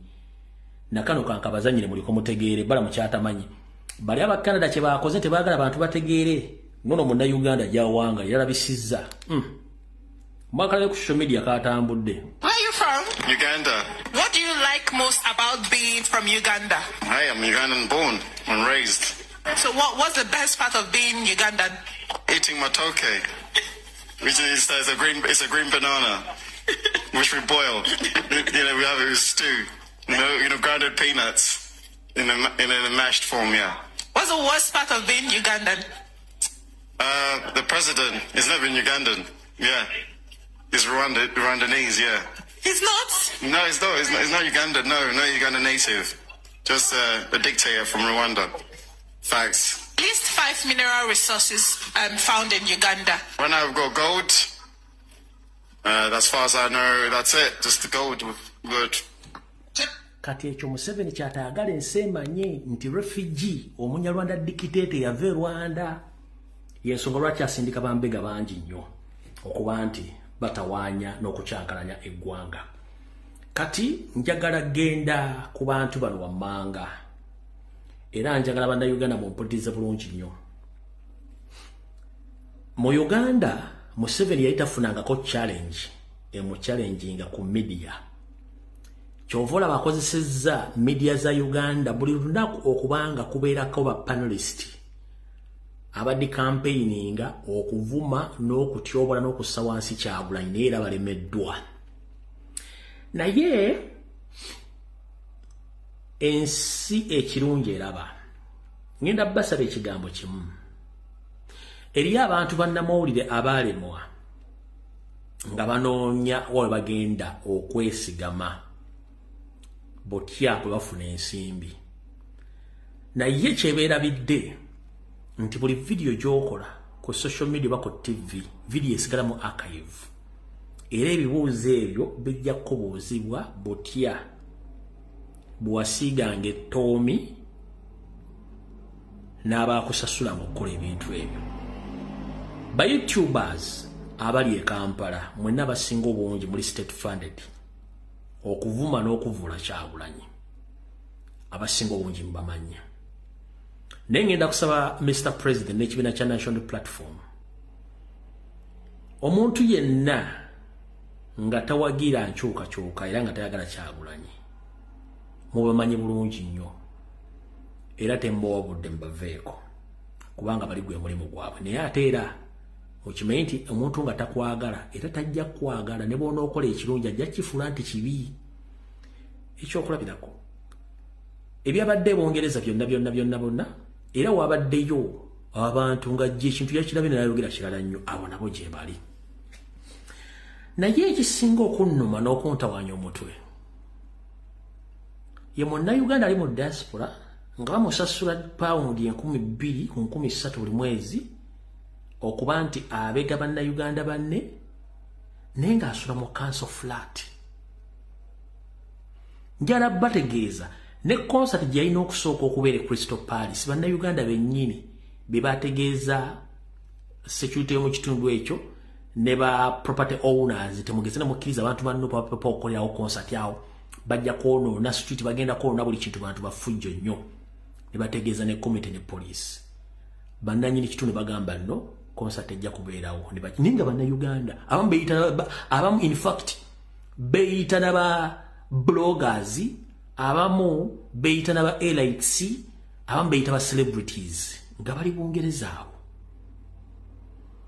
nakano kankabazanyire muliko mutegeere bala mukyatamanyi bali aba Canada kye baakoze tebaagala abantu bategeere nono munnayuganda gyawanga yalabisizza Makale ku social media katambudde. Where are you from? Uganda. What do you like most about being from Uganda? I am Ugandan born and raised. So what's the best part of being Ugandan? Eating matoke, which is it's a green banana, which we boil. We have it with stew. Grounded peanuts in a mashed form. Yeah. What's the worst part of being Ugandan? The president is never in Ugandan. Yeah. He's Rwandanese, yeah. He's not? No, he's not. He's not Ugandan. No Uganda native. Just a dictator from Rwanda. Facts. List 5 mineral resources found in Uganda. Right now we've got gold. As far as I know, that's it. Just the gold. Good. Kati ekyo Museveni kyataagala ensi emanye nti refugee omunyarwanda dictator yava e Rwanda yensonga lwaki asindika bambega bangi nnyo okuba nti batawaanya n'okukyankalanya eggwanga. Kati njagala genda ku bantu bano wammanga era njagala bannayuganda mumpulirize bulungi nnyo. Mu Uganda Museveni yali tafunangako challenge emuchallenginga ku media. Kyovola bakozesezza media za Uganda buli lunaku okubanga kubeerako ba panelist abadde campaigninga okuvuma n'okutyobola n'okussa wansi Kyagulanyi naye era balemeddwa. Naye ensi ekirungi eraba ngenda basaba ekigambo kimu eriyo abantu bannamawulire abaalemwa nga banoonya wa bagenda okwesigama botya bwe bafuna ensimbi. Naye kyebeerabidde nti buli video gy'okola ku social media oba ku TV, video esigala mu archive. Era ebibuuzo ebyo bijja kubuuzibwa botya bw'asiiganga ettoomi n'abaakusasula mu kukola ebintu ebyo. Ba YouTubers abali e Kampala mwenna basinga obungi muri state funded okuvuma n'okuvula Kyagulanyi. Abasinga obungi mbamanya. Naye ngenda kusaba Mr. President n'ekibiina kya National Platform, omuntu yenna nga tawagira nkyukakyuka era nga tayagala Kyagulanyi mubamanyi bulungi nnyo, era tembawabudde mbaveeko kubanga bali gwe mulimu gwabwe. Naye ate era okimanyi nti omuntu nga takwagala era tajja kwagala ne bw'onookola ekirungi ajja kifuula nti kibi. Ekyokulabirako ebyabadde Bongereza byonna era wabaddeyo abantu nga gye ekintu yakirabye n'ayogera kirala nnyo, abo nabo gye bali. Naye ekisinga okunnuma n'okuntawaanya omutwe ye Munnayuganda ali mu diaspora nga bamusasula pawundi 2,000 ku 3,000 buli mwezi okuba nti abeega bannayuganda banne naye ng'asula mu council flat. Njala bategeeza ne concert gye yalina okusooka okubeera e Crystal Palace, bannayuganda bennyini be bategeeza security y'omu kitundu ekyo ne ba property owners temugeze na mukkiriza abantu banno papa okolerawo concert yawo bajja kwonoona street, bagenda kwonoona buli kintu, bantu bafujjo nnyo. Ne bategeeza ne committee ne police. Bannanyini kitundu bagamba nno concert ejja kubeerawo. Ninga bannayuganda abamu beeyita, abamu in fact beeyita n'aba bloggers, abamu beeyita n'aba elites, abamu beeyita ba celebrities nga bali Bungereza awo.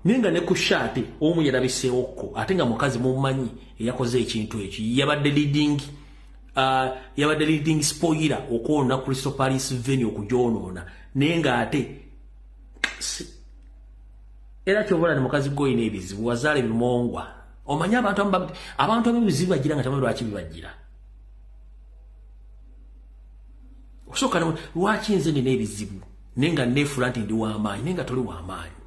Ninga ne ku shati omu yalabiseewoko ate nga mukazi mumanyi eyakoze ekintu ekyo yabadde leading spoiler okwonoona Crystal Palace venue okugyonoona, naye nga ate era kyobola ne mukazi gwoyina ebizibu wazaala ebimongwa. Omanyi abantu abebizibu bagira nga tamanyi lwaki bibagira. Osooka lwaki nze nina ebizibu naye nga neefuula nti ndi w'amaanyi naye nga toli w'amaanyi.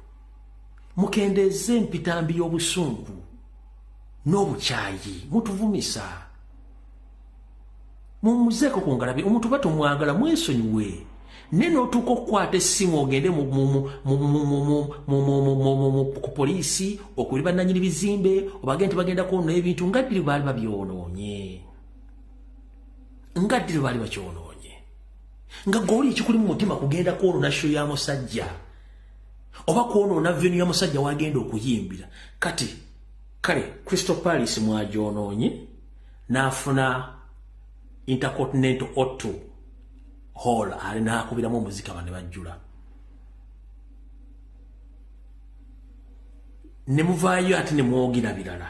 Mukendeeze empitambi y'obusungu n'obukyayi mutuvumisa. Mumuzeeko ku ngalabi omuntu batumwagala mwesonyiwe. Ne n'otuuka okukwata essimu ogende ku poliisi okuli bannanyini bizimbe obage nti bagenda kwonoona ebintu nga ddiri baali babyonoonye. Nga ddiri baali bakyonoonye. Nga goli ekikuli mu mutima kugenda kwonoona show ya musajja oba kwonoona venue ya musajja wagenda okuyimbira. Kati kale Crystal Palace mwagyonoonye n'afuna Intercontinental O2 Hall ali n'akubiramu omuzika bane bajjula. Ne muvaayo ate ne mwogira birala.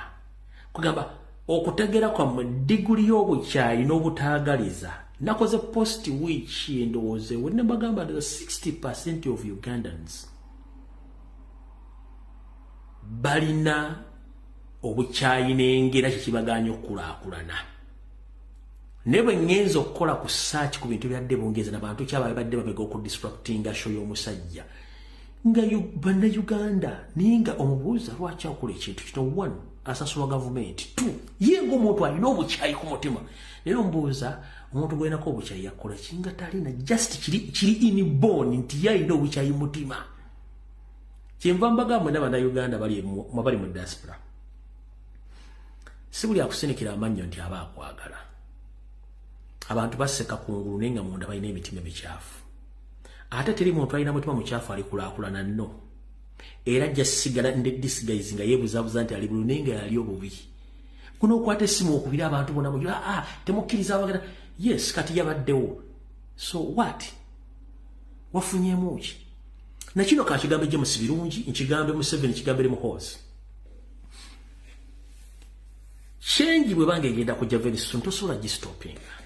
Kugamba okutegera kwammwe diguli y'obukyayi n'obutaagaliza. Nakoze post which endowooze we ne bagamba that 60% of Ugandans balina obukyayi n'engera kikibaganya okukulaakulana. Ne bwe ngenza okukola ku search ku bintu byadde Bungereza n'abantu kyabadde babega okudisruptinga show y'omusajja nga bannayuganda ninga omubuuza lwaki akola ekintu kino. 1 asasulwa gavumenti, 2 ye ng'omuntu alina obukyayi ku mutima. Naye omubuuza omuntu gwenako obukyayi yakola kinga talina just kiri inborn nti yalina obukyayi mutima. Kyenva mbagambwe n'abannayuganda bali mu diaspora si buli akusinikira amannyo nti aba akwagala. Abantu baseka kungulu naye nga munda balina emitima mikyafu. Ate teri muntu alina mutima mukyafu alikulaakulana nno. Era ajja sigala ndedisigayizi nga yeebuzaabuza nti ali bulu naye nga yali obubi. Kuno okwata essimu okubira abantu bonna mu temukkiriza abagala. Yes, kati yabaddewo. So what? Wafunyemu ki? Na kino kakigambe James birungi, nkigambe Museveni, kigambe Muhoozi. Change bwe bange egenda kujja very soon tosobola gistopinga.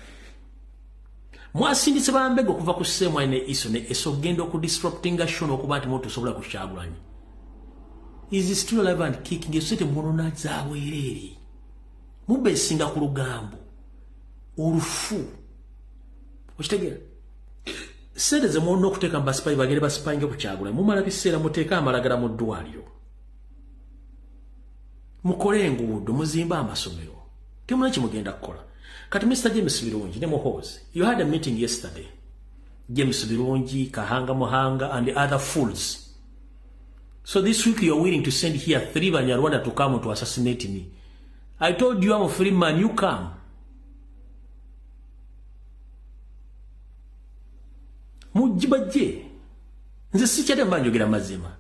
Mwasindise bambega okuva ku Ssemwine ne Iso ne esogenda okudisruptinga show n'okuba nti muntu osobola ku Kyagulanyi. is still alive and kicking. Esete mwonona zawereri. Mube singa ku lugambo. Olufu. Okitegera? Sente ze mwonna okuteeka mu basipayi bagere basipayinge ku Kyagulanyi. Mumala biseera muteeka amalagala mu ddwaliro. Mukole enguudo, muzimba amasomero. Temuna kimugenda kukola. Kati Mr. James Birungi ne Muhoozi, you had a meeting yesterday. James Birungi, Kahanga Mohanga, and the other fools. So this week you are willing to send here 3 Banyarwanda to come to assassinate me. I told you I'm a free man, you come. Mujibaje. Nze sikyate mbanjogera mazima.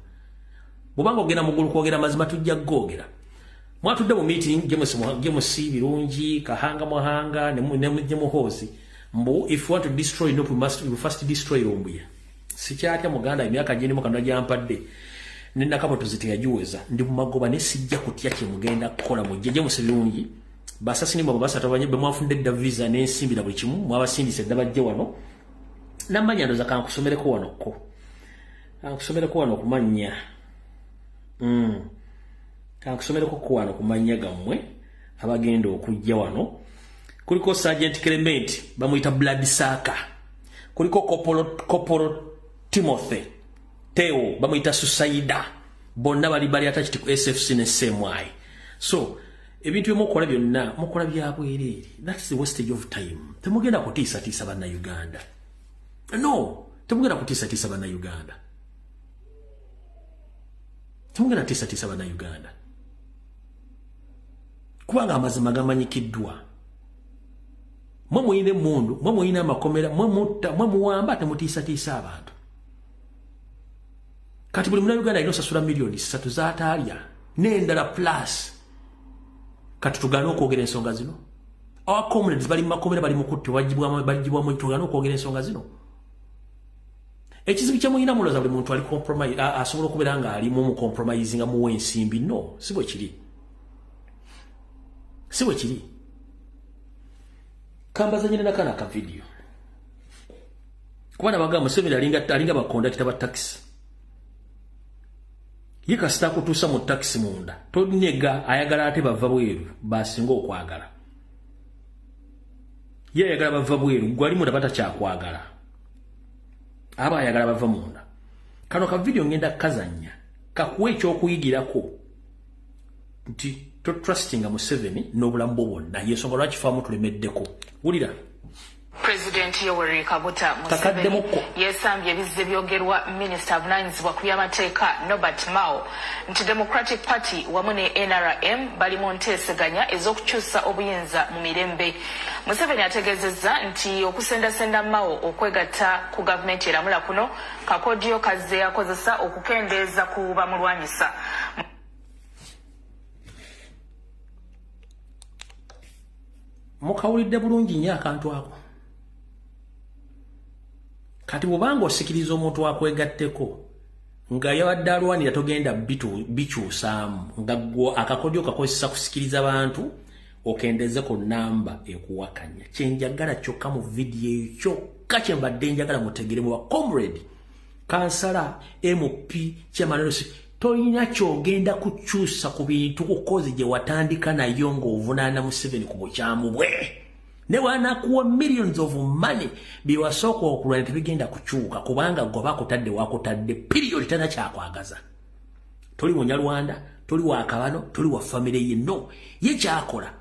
Bubanga ogenda mugulu kwogera mazima tujja gogera. Mwatudde mu meeting James Birungi, Kahanga Mohanga ne Muhoozi. Mbo if you want to destroy no we first destroy Lumbuye. Sikyatya muganda emyaka gye mu jampadde. Nina kabo tuziteyajuweza ndi mu magoba ne sijja kutya kye mugenda kukola mu James Birungi. Basasini babo basatu abanyebe mwafunde visa n'ensimbi na buli kimu mwabasindise dabajje wano. Namanya ndoza kankusomereko wano ko. Kankusomereko wano kumanya. Kankusomereko ko wano kumanya gammwe abagenda okujja wano. Kuliko Sergeant Clement bamuyita Blood Saka. Kuliko Kopolo Timothy Teo bamuyita Susaida. Bonna bali attached ku SFC ne SMY. So ebintu emukola byonna mukola byabwerere. That's the wastage of time. Temugenda kutiisa banna Uganda. No, temugenda kutiisa banna Uganda. Temugenda kutiisa banna Uganda. Kubanga amazima gamanyikiddwa. Mwe muyine mundu, mwe muyine amakomera, mwe muwamba temutiisa abantu. Kati buli muna Uganda alina sasula milioni 3 z'atalya n'endala plus. Kati tugana okwogera ensonga zino. Our comrades bali makomera bali mukutte bagibwamu tugana okwogera ensonga zino. Ekizibu kya muyina muloza buli muntu ali compromise asobola okubeera nga alimu mu compromising nga muwe ensimbi. No, si bwe kiri. Si bwe kiri. Kambaza nyine nakana ka video. Kubana bagamba Museveni alinga bakondakita ba taxi. Yeka sita kutuusa mu taxi munda. Tonyega ayagala ate bava bweru basinga okwagala. Ye ayagala bava bweru gwali munda bata kya kwagala. Aba ayagala bava munda. Kano ka video ngenda kazanya. Kakuwe ekyokuyigirako. Nti to trusting Museveni n'obulamu bwonna yensonga lwaki faamu tulemeddeko. Wulira. President Yoweri Kaguta Museveni yesambye ebizze byogerwa Minister avunaanyizibwa ku by'amateeka Norbert Mao nti Democratic Party wamu ne NRM bali mu nteeseganya ez'okukyusa obuyinza mu mirembe. Museveni ategeezezza nti okusendasenda Mao okwegatta ku gavumenti eramula kuno kakodyo kazze akozesa okukendeeza ku bamulwanyisa. Mukawulidde bulungi nnyo akantu ako. Kati bw'obanga osikiriza omuntu akwegatteko nga yabadde alwanira togenda bikyusaamu nga gwo akakodyo kakozesa kusikiriza abantu okendeze ku namba ekuwakanya. Kyenjagala kyokka mu vidiyo eyo kyokka kyembadde njagala mutegere mu comrade kansala MP kyamanosi tolina kyogenda kukyusa ku bintu kukozi gye watandika nayo ng'ovunaana Museveni ku bukyamu bwe. Ne wanakuwa millions of money biwasooka okulwana tebigenda kukyuka kubanga gwe bakutadde wakutadde period tana kyakwagaza. Toli Munyarwanda, toli wa Kabano, toli wa family ye no. Ye kyakola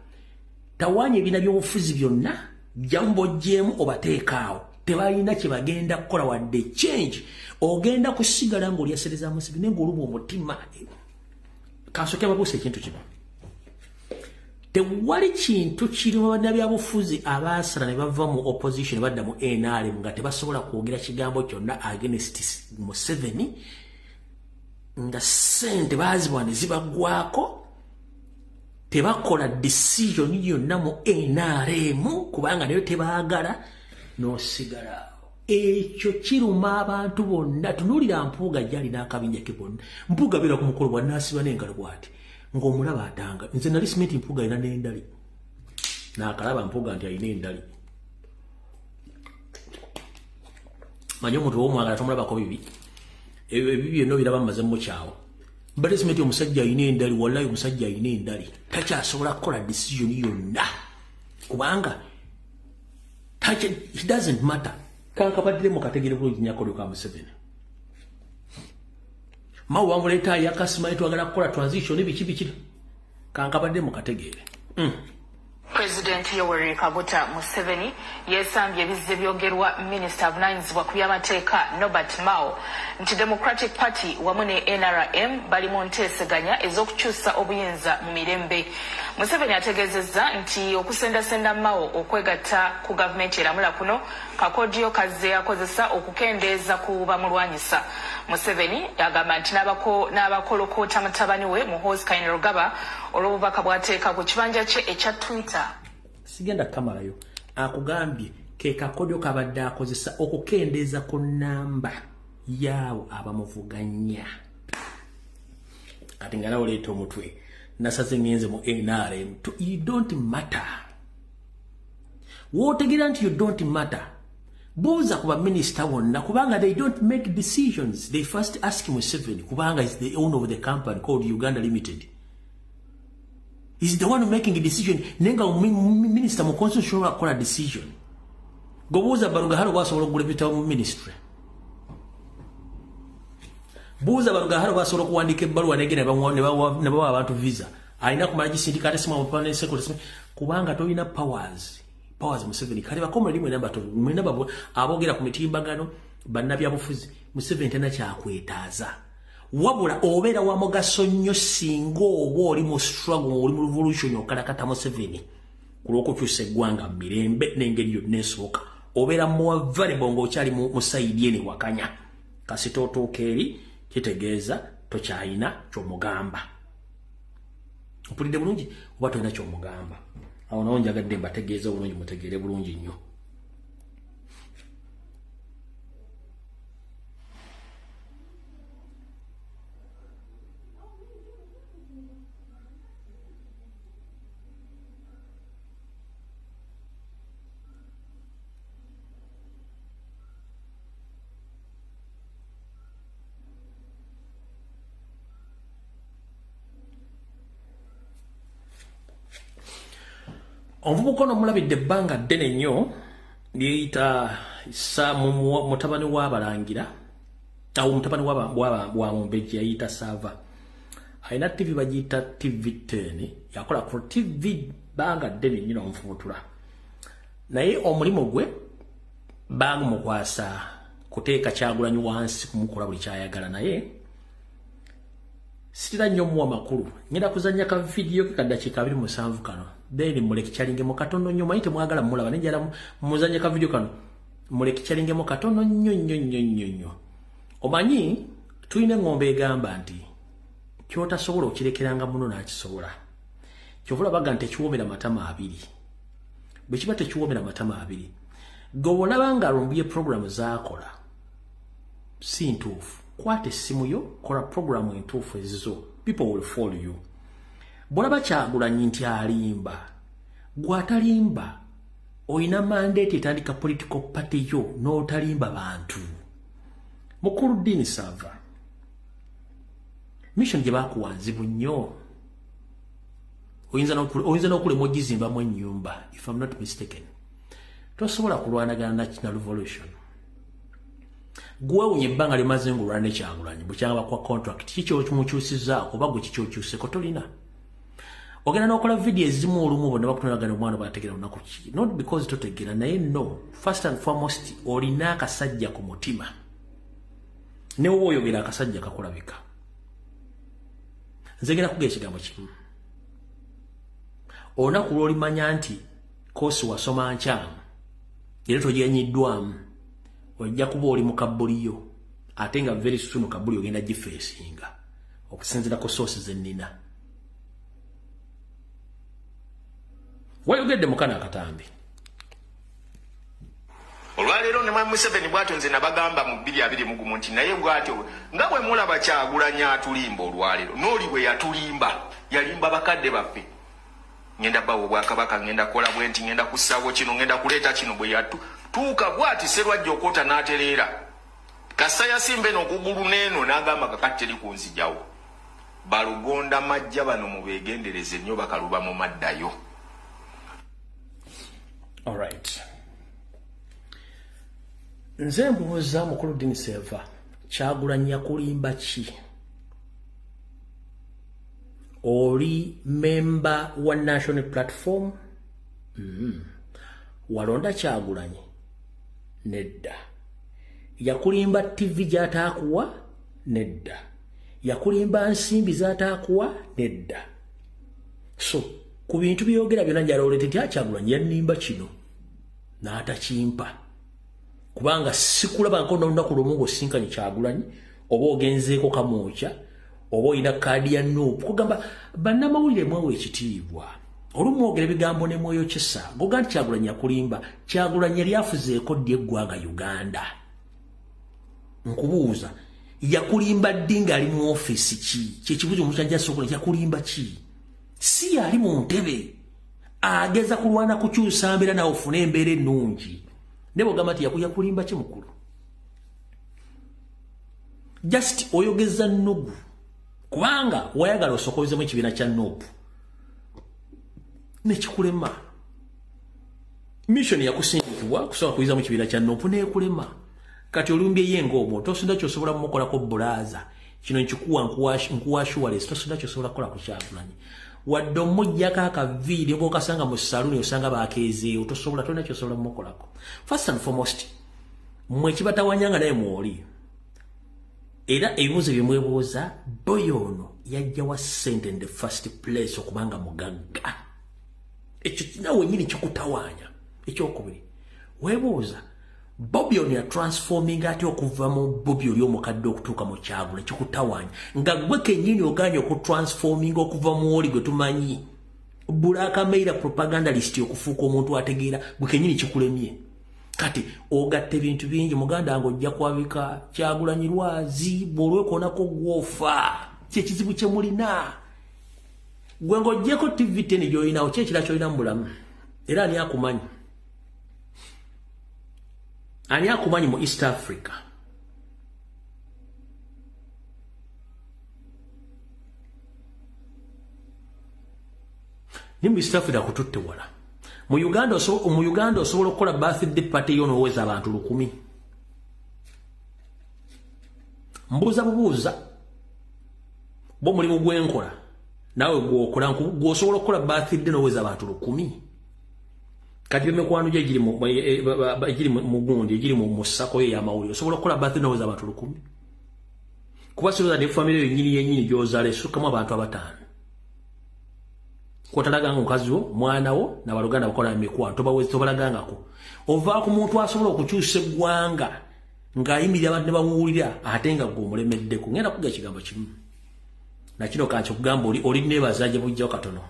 tawanye ebina by'obufuzi byonna jambo jemu obateekaawo. Tebalina kye bagenda kukola wadde change. Ogenda kusigala ng'olyasereza Museveni ng'oluba omutima. Kansooke babuuse ekintu kino. Tewali kintu kirimu bannabyabufuzi abaasala ne bava mu opposition badda mu NRM nga tebasobola kwogera kigambo kyonna against Museveni nga ssente baazibwa ne zibagwako tebakola decision yonna mu NRM kubanga nayo tebaagala n'osigala. Ekyo kiruma abantu bonna. Tunuulira Mpuuga gy'alina akabinja ke bonna. Mpuuga beera ku mukolo bwa naasiba n'engalo bw'ati ng'omulaba atanga. Nze nali simenti Mpuuga alina n'endali. N'akalaba Mpuuga nti alina endali. Manyi omuntu w'omwagala tomulabako bibi. Ebyo ebibi byonna biraba mumaze mukyawo. Embarrassment omusajja ayina endali, wallahi omusajja ayina endali. Takyasobola kukola decision yonna. Kubanga it doesn't matter. Kankabadde mu kategere bulungi nyakodo ka Museveni. Mawu wamuleta yakasima etwagala kukola transition biki. Kankabadde mu kategere. President Yoweri Kaguta Museveni yesambye ebizze byogerwa Minister avunanyizibwa ku by'amateeka Norbert Mao nti Democratic Party wamu ne NRM bali mu nteeseganya ez'okukyusa obuyinza mu mirembe. Museveni ategeezezza nti okusendasenda Mao okwegatta ku gavumenti eramula kuno kakodyo kazze akozesa okukendeeza ku bamulwanyisa. Museveni yagamba nti n'abakolokoota mutabani we Muhoozi Kainerugaba olw'obubaka bw'ateeka ku kibanja kye ekya Twitter. Sigenda kamalayo akugambye ke kakodyo kabadde akozesa okukendeeza ku namba yaabo abamuvuganya. Kati nga nawe leeta omutwe nasaze ngenze mu NRM. You don't matter. Wootegeera nti you don't matter. Buuza kuba minister wonna kubanga they don't make decisions. They first ask Museveni kubanga is the owner of the company called Uganda Limited. He's the one making a decision. Nenga minister mu constitution akola decision. Gobuuza Barugaharo basobola okugula ebitabo mu ministry. Buuza Barugaharo basobola okuwandiika ebbaluwa negenda ne bawa abantu visa. Alina kumala gisindikate simu mu permanent secretary kubanga tolina powers Museveni kale bakomole limwe namba abogera ku mitimbagano bannabyabufuzi Museveni tena kyakwetaaza wabula obeera wa mugaso nnyo singa oba oli mu struggle oli mu revolution okalakata Museveni kulw'okukyusa eggwanga mu mirembe n'engeri yonna esooka obeera mu variable ng'okyali mu sayidi ene wakanya kasita otuuka eri kitegeeza tokyalina ky'omugamba. Mpulidde bulungi oba tolina ky'omugamba. Awo nawo njagadde mbategeeza obulungi mutegeere bulungi nnyo. Omuvubuka ono mulabidde ebbanga ddene nnyo lyeyita mutabani w'abalangira awo mutabani wa Mumbejja yayita Sava alina TV bagiyita TV10 yakola ku TV banga ddene nnyo n'omufubutula naye omulimu gwe bamukwasa kuteeka Kyagulanyi wansi kumukola buli kyayagala naye sitira nnyo muwa makulu ngenda kuzannya ka video ke kaddakiika 27 kano then mulekicyalinge mu katono nnyo mayite mwagala mulaba nenjala muzannya ka video kano mulekicyalinge mu katono nnyo omanyi tulina ngombe egamba nti kyotasobola okirekeranga muno n'akisobola kyovula baga nti ekiwoomera matama abiri bwe kiba tekiwoomera matama abiri gobona nga alumbuye programu zaakola si ntuufu kwata essimu yo kola programu entuufu ezizo people will follow you. Bolaba Kyagulanyi nti alimba gwatalimba oyina mandate etandika political party yo n'otalimba bantu. Mukurudini Sava mission gye bakuwanzibu nnyo oyinza n'okulema ogizimbamu ennyumba if I'm not mistaken tosobola kulwanagana na revolution gwewunye ebbanga limaze ng'olwana ne Kyagulanyi bukyanga kwa contract kikyo kimukyusizaako oba gwe kikyokyuseko tolina ogenda n'okola video ezimu olumu bonna bakutonagana omwana baategera lunaku ki not because totegera naye no first and foremost olina akasajja ku mutima ne wowe oyogera akasajja kakulabika nze ngenda kuga ekigambo kimu olunaku lw'olimanya nti koosi wasoma nkyamu era togenyiddwamu ojja kuba oli mu kabuliyo ate nga very soon kabuliyo ogenda gifeesinga okusinziira ku sources ennina wayogedde mukana akatambi olwaleero ne mwami Museveni bw'atyo nze nabagamba mu 2021 nti naye bw'atyo nga bwe mulaba Kyagulanyi atulimba olwaleero n'oli bwe yatulimba yalimba bakadde baffe ngenda bawo Bwakabaka ngenda kola bwenti ngenda kussawo kino ngenda kuleeta kino bwe yatuuka bw'ati Sserwajja Okoota n'atereera Kasa yasimbe n'okugulu n'eno n'agamba kakati teri kunzijawo balugonda majja bano mu begendereze nnyo bakaluba mu maddayo. All right. Nze mbuuza mukulu Dini Seva Kyagulanyi yakulimba ki? Oli member wa National Platform? Walonda Kyagulanyi? Nedda. Yakulimba TV gy'ataakuwa? Nedda. Yakulimba nsimbi z'ataakuwa? Nedda. So, ku bintu byogera byonna gy'aloolete nti Kyagulanyi yannimba kino n'atakimpa. Kubanga sikulaba nko n'olunaku lumu ng'osinkanye Kyagulanyi oba ogenzeeko kamwokya oba olina kaadi ya Nuupu. Kugamba bannamawulire mwewe ekitiibwa. Olumu ogera ebigambo ne mwoyo kyessa goga nti Kyagulanyi yakulimba. Kyagulanyi yali afuzeeko ddi eggwanga Uganda. Nkubuuza yakulimba ddi ng'ali mu ofiisi ki? Kyekibuuzo omukyajja Sokolo yakulimba ki? Si yali mu ntebe ageza kulwana kukyusa mbeera nawe ofune embeera ennungi. Ne bw'ogamba nti yakulimba ki mukulu? Just oyogeza nnugu kubanga wayagala osokozemu ekibiina kya Nuupu nekikulema. Mission yakusindikibwa kusobola kuyiza mu kibiina kya Nuupu nekulema. Kati olumbye yengo omuntu tosinda kyosobola mukolako bulaza. Kino nkikuwa nkuwashuwalesi tosinda kyosobola kukola ku Kyagulanyi. Wadde omujjako akaviiri bw'okasanga mu saluni osanga baakeezeewo tosobola tolina kyosobola mukolako. First and foremost mmwe kibatawanyanga naye mwoli. Era ebibuuzo bye mwebuuza boyo ono yajja wa ssente in the first place okubanga mugagga. Ekyo nawe nyini kikutawanya. Ekyokubiri weebuuza Bobby ono ya transforming ate okuva mu Bobby oli omukadde okutuuka mu Kyagulanyi kikutawanya. Nga gwe kennyini oganye okutransforming okuva mu oli gwe tumanyi Bulaka Meira propagandalist okufuuka omuntu ategeera gwe kennyini kikulemye. Kati ogatte bintu bingi muganda ngo ojja kwabika Kyagulanyi lwazi bw'olwekoonako gwofa kyekizibu kye mulina. Gwe ng'oggyeko TV10 gy'olinawo kyekira ky'olina mu bulamu. Era ani akumanyi? Ani akumanyi mu East Africa? Ni mu East Africa kututte wala. Mu Uganda osobola okukola birthday party y'onoweza abantu 1,000. Mbuuza bubuuza bo mulimu gwenkola nawe gwokola gwosobola okukola birthday n'oweza abantu 1,000. Kati emikwano gye egiri mu gundi egiri mu ssako ye y'amawulire osobola okukola birthday n'oweza abantu 1,000. Kuba siroza ne family yennyini gy'ozaala esukkamu abantu 5. Kwotalaganga omukazi wo mwana wo n'abaluganda bakola emikwano tobalagangako. Ova ku muntu asobola okukyusa eggwanga ng'ayimirira abantu ne bamuwulira ate nga gwe omulemeddeko. Ngenda kuga ekigambo kimu nakino kanki okugamba oli neebaza gye bujjawo katono.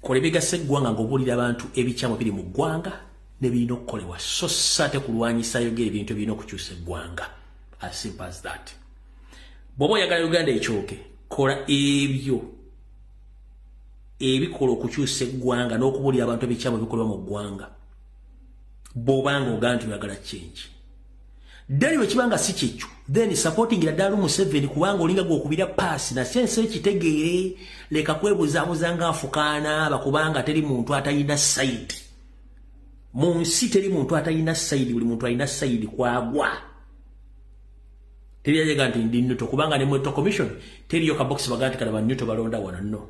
Kola ebigasa eggwanga ng'obuulira abantu ebikyamu biri mu ggwanga ne birina okukolebwa so ate kulwanyisa yogera ebintu birina okukyusa eggwanga. As simple as that. Bw'oba oyagala Uganda ekyoke kola ebyo ebikola okukyusa eggwanga n'okubuulira abantu ebikyamu bikolebwa mu ggwanga bw'obanga ogamba nti oyagala change. Dali bwe kibanga si kyekyo then supporting Ddala Museveni kubanga olinga gw'okubira paasi na sense ekitegeere leka kwebuzaabuza ng'afukaana bakubanga teri muntu atalina side. Mu nsi teri muntu atalina side, buli muntu alina side kwagwa. Teri yajega nti ndi Nuto kubanga ne Mweto Commission teriyo ka box baganti kala ba Nuto balonda wana no.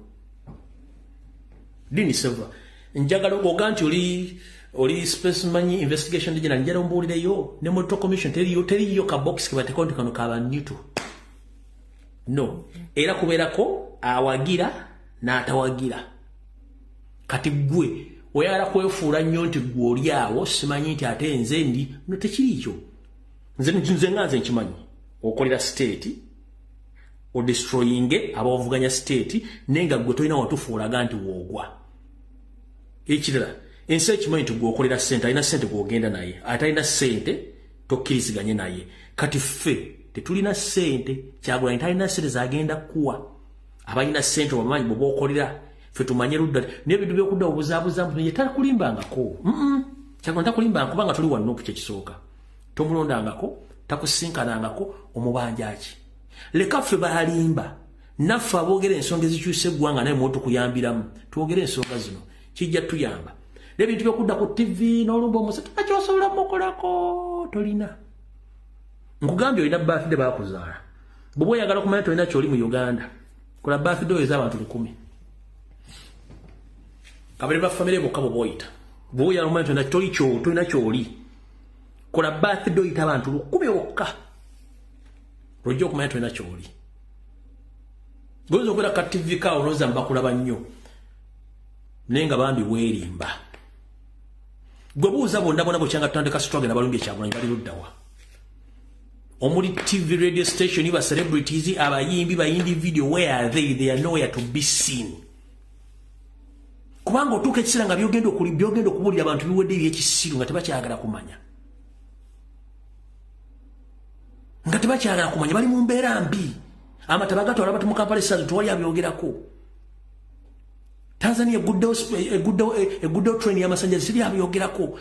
Dini Seva njagala oganti oli specimen investigation dijina njala mbuulireyo ne Mweto Commission teriyo ka box kibate konti kano ka ba Nuto. No. Era kubeerako awagira n'atawagira. Kati gwe oyagala kwefuula nnyo nti gwe oli awo simanyi nti ate nze ndi no tekiriikyo. Nze nga nze nkimanyi. Okolera state o destroying abavuganya state nenga gwe tolina watufuulaga nti woogwa. Ekirala ensi ekimanyi nti gwe okolera ssente alina ssente gw'ogenda naye ate alina ssente tokkiriziganye naye. Kati ffe tetulina ssente Kyagulanyi talina ssente zagenda kuwa abalina ssente bamanyi bwe bookolera ffe tumanye ludda n'ebintu by'okudda obuzaabuza mbu ye takulimbangako. Kyagulanyi takulimbanga kubanga tuli wa Nuupu kyekisooka tomulondangako takusinkanangako omubanja ki. leka ffe balimba naffe aboogera ensonga ezikyusa eggwanga naye mwoto kuyambiramu twogere ensonga zino kijja tuyamba n'ebintu byokudda ku TV n'olumba omusatu akyosobola mukolako tolina nkugambye olina birthday bakuzaala bwe oyagala kumanya tolina kyoli mu Uganda kola birthday ez'abantu 100 kabale ba family bokka boyita bwe oyagala kumanya tolina kyoli kola birthday oyita abantu 100 bokka lwojja okumanya tolina kyoli gozo kwera ka TV ka oloza mbakulaba nnyo naye nga bambi weerimba gwe buuza bonna bwe kyanga tutandika struggle n'abalumbi Kyagulanyi bali luddawa omuli TV radio station ba celebrities abayimbi bayindi video where are they are nowhere to be seen kubanga otuuka ekiseera nga byogenda okubulira abantu biwedde ebyekisiru nga tebakyagala kumanya bali mu mbeera mbi amataba gatwala batu mu Kampala Stars tuwali abyogerako Tanzania good train y'amasannyalaze teri abyogerako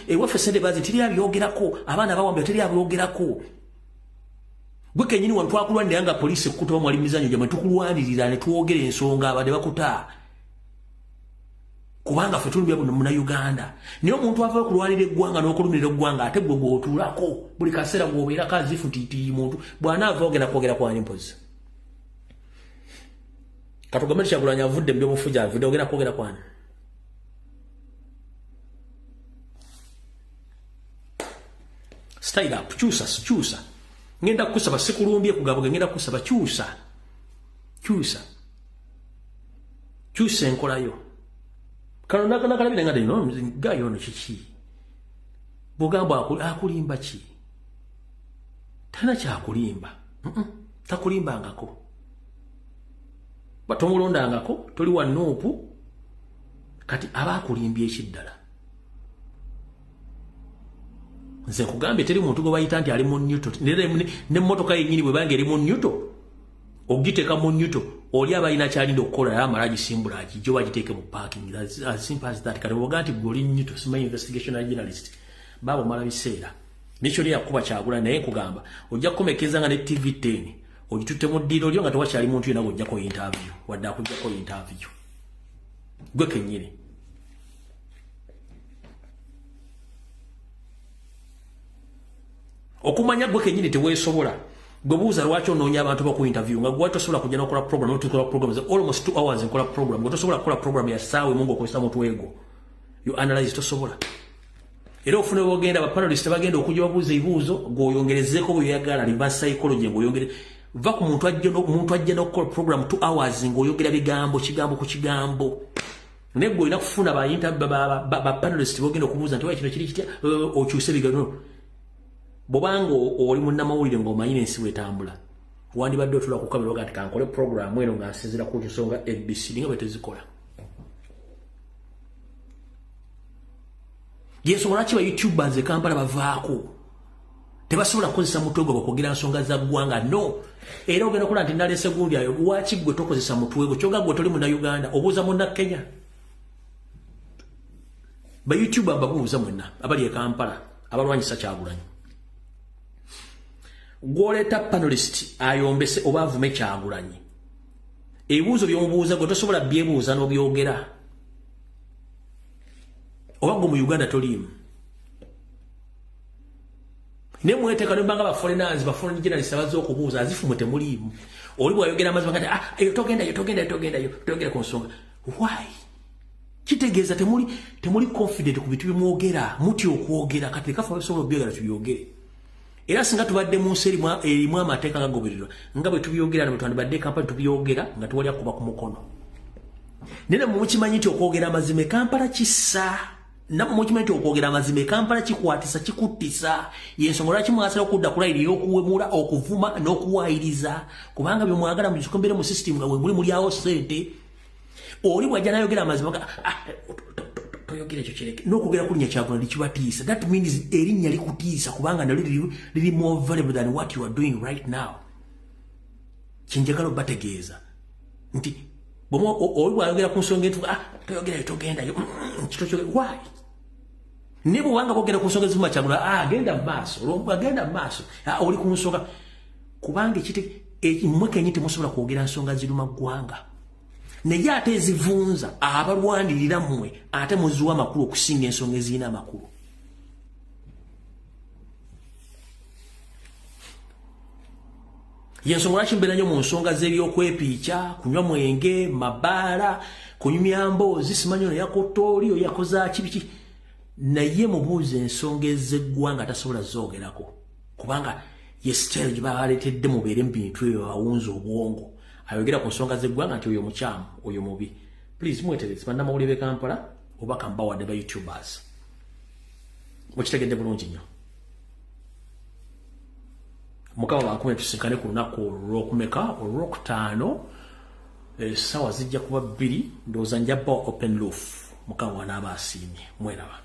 ewaffe sente bazi teri abyogerako abaana bawambye teri abyogerako gwe kenyini wantu twakulwanira nga poliisi ekkutuba mwali mizanyo gyamwe tukulwanirira ne tuwogera ensonga abadde bakuta kubanga ffe tuli muna Uganda naye omuntu ava okulwanira eggwanga n'okulumirira eggwanga ate gwe gw'otuulako buli kaseera gw'obeerako azifu tiitiyi muntu bw'anaava ogenda kwogera kwani mpozi katugambe Kyagulanyi avudde mu by'obufuzi avudde ogenda kwogera kwani style up kyusa ngenda kukusaba sikulumbye kugabuga ngenda kukusaba kyusa enkolayo kano nakalabira nga dino gayo ono kiki bugamba akulimba ki tana kyakulimba takulimbangako batomulondangako toli wa Nuupu kati abakulimbye ekiddala nze nkugambye teri muntu gwe bayita nti ali mu Newton n'emmotoka yennyini bwe banga eri mu Newton ogiteeka mu Newton oli abalina kyalinda okukola naye amala agisimbula agijjo bagiteeke mu parking as simple as that kati bwoga nti gwe oli Newton simanyi investigation journalist baabo mala biseera nikyo li yakuba Kyagulanyi naye nkugamba ojja kukomekeza nga ne TV 10 ogitutte mu ddiiro lyo nga tewakyali muntu yena gojjako interview wadde akujjako interview gwe kennyini okumanya gwe kennyini teweesobola gwe buuza lwaki onoonya abantu baku interview nga gwe tosobola kujja n'okola program n'otukola program almost 2 hours nkola program gwe tosobola kukola program ya ssaawa emu ng'okozesa mutwego you analyze tosobola era ofune bogenda abapanelist bagenda okujja babuuza ebibuuzo ng'oyongerezeeko bweyagala reverse psychology ng'oyongere va ku muntu ajja n'okukola program 2 hours ng'oyogera bigambo kigambo ku kigambo naye gwe olina kufuna bapanelist bogenda okubuuza nti wa kino kiri kitya okyuse bigambo bobanga oli munnamawulire ng'omanyire ensi bwetambula wandibadde otula ku kamera ogati kankole program eno nga nsinzira ku nsonga ABC nga bwe tezikola yensonga lwaki ba YouTubers e Kampala bavaako tebasobola kukozesa mutwe gwe bakwogera nsonga za ggwanga no era ogenda okola nti nalese gundi ayo lwaki gwe tokozesa mutwe gwe kyoga gwe toli muna Uganda obuuza munna Kenya ba YouTuber babuuza mwenna abali e Kampala abalwanyisa Kyagulanyi gwoleta panelist ayombese oba avume Kyagulanyi ebibuuzo by'omubuuza gwe tosobola byebuuza n'obyogera oba gwe mu Uganda toliimu ne mweteka nembanga ba foreigners ba foreign journalists abazo okubuuza azifu mutemuliimu oli bwayogera amazima kati eyo togenda ku nsonga why kitegeeza temuli confident ku bitu bimwogera muti okwogera kati kafa basobola obyogera tubyogere era singa tubadde mu nsi erimu amateeka gagobererwa nga bwe tubyogera na bwe twandibadde Kampala tubyogera nga tuwali akuba ku mukono nene mukimanyi nti okwogera amazima Kampala kissa namwe mukimanyi nti okwogera amazima Kampala kikwatisa kikuttisa yensonga lwaki mwasala okudda ku layiri y'okuwemula okuvuma n'okuwaayiriza kubanga bye mwagala mukikombere mu system nga wenguli mulyawo ssente oli bwajja nayogera amazima toyogera ekyo kireke n'okwogera kulinnya Kyagulanyi kibatiisa that means erinnya likutiisa kubanga nalyo liri more valuable than what you are doing right now kinjagala obategeeza nti oli bwayogera ku nsonga entuufu toyogerayo togendayo why ne bwobanga bwogera ku nsonga ezivuma Kyagulanyi agenda mu maaso oli ku nsonga kubanga mmwe kenyi temusobola kwogera nsonga ziruma ggwanga naye ate ezivunza abalwanirira mmwe ate muziwa amakulu okusinga ensonga ezirina amakulu. Yensonga lwaki mbeera nnyo mu nsonga z'ebyokwepiica, kunywa mwenge, mabaala, kunyumya mboozi, simanyi ono yakotta oli oyo yakoza kibiki. Naye mubuuze ensonga ez'eggwanga tasobola zoogerako kubanga ye sitayiro gye baleetedde mubeere mu bintu ebyo awunza obwongo. Ayogera ku nsonga z'eggwanga nti oyo mukyamu oyo mubi. Please mwetereze bannamawulire b'e Kampala obaka mbawadde ba YouTubers. Mukitegedde bulungi nnyo. Mukama bankume tusinkane ku lunaku olw'okumeka olw'okutaano essaawa zijja kuba 2 ndowooza njabba open roof. Mukama wanaaba asiimye. Mweraba.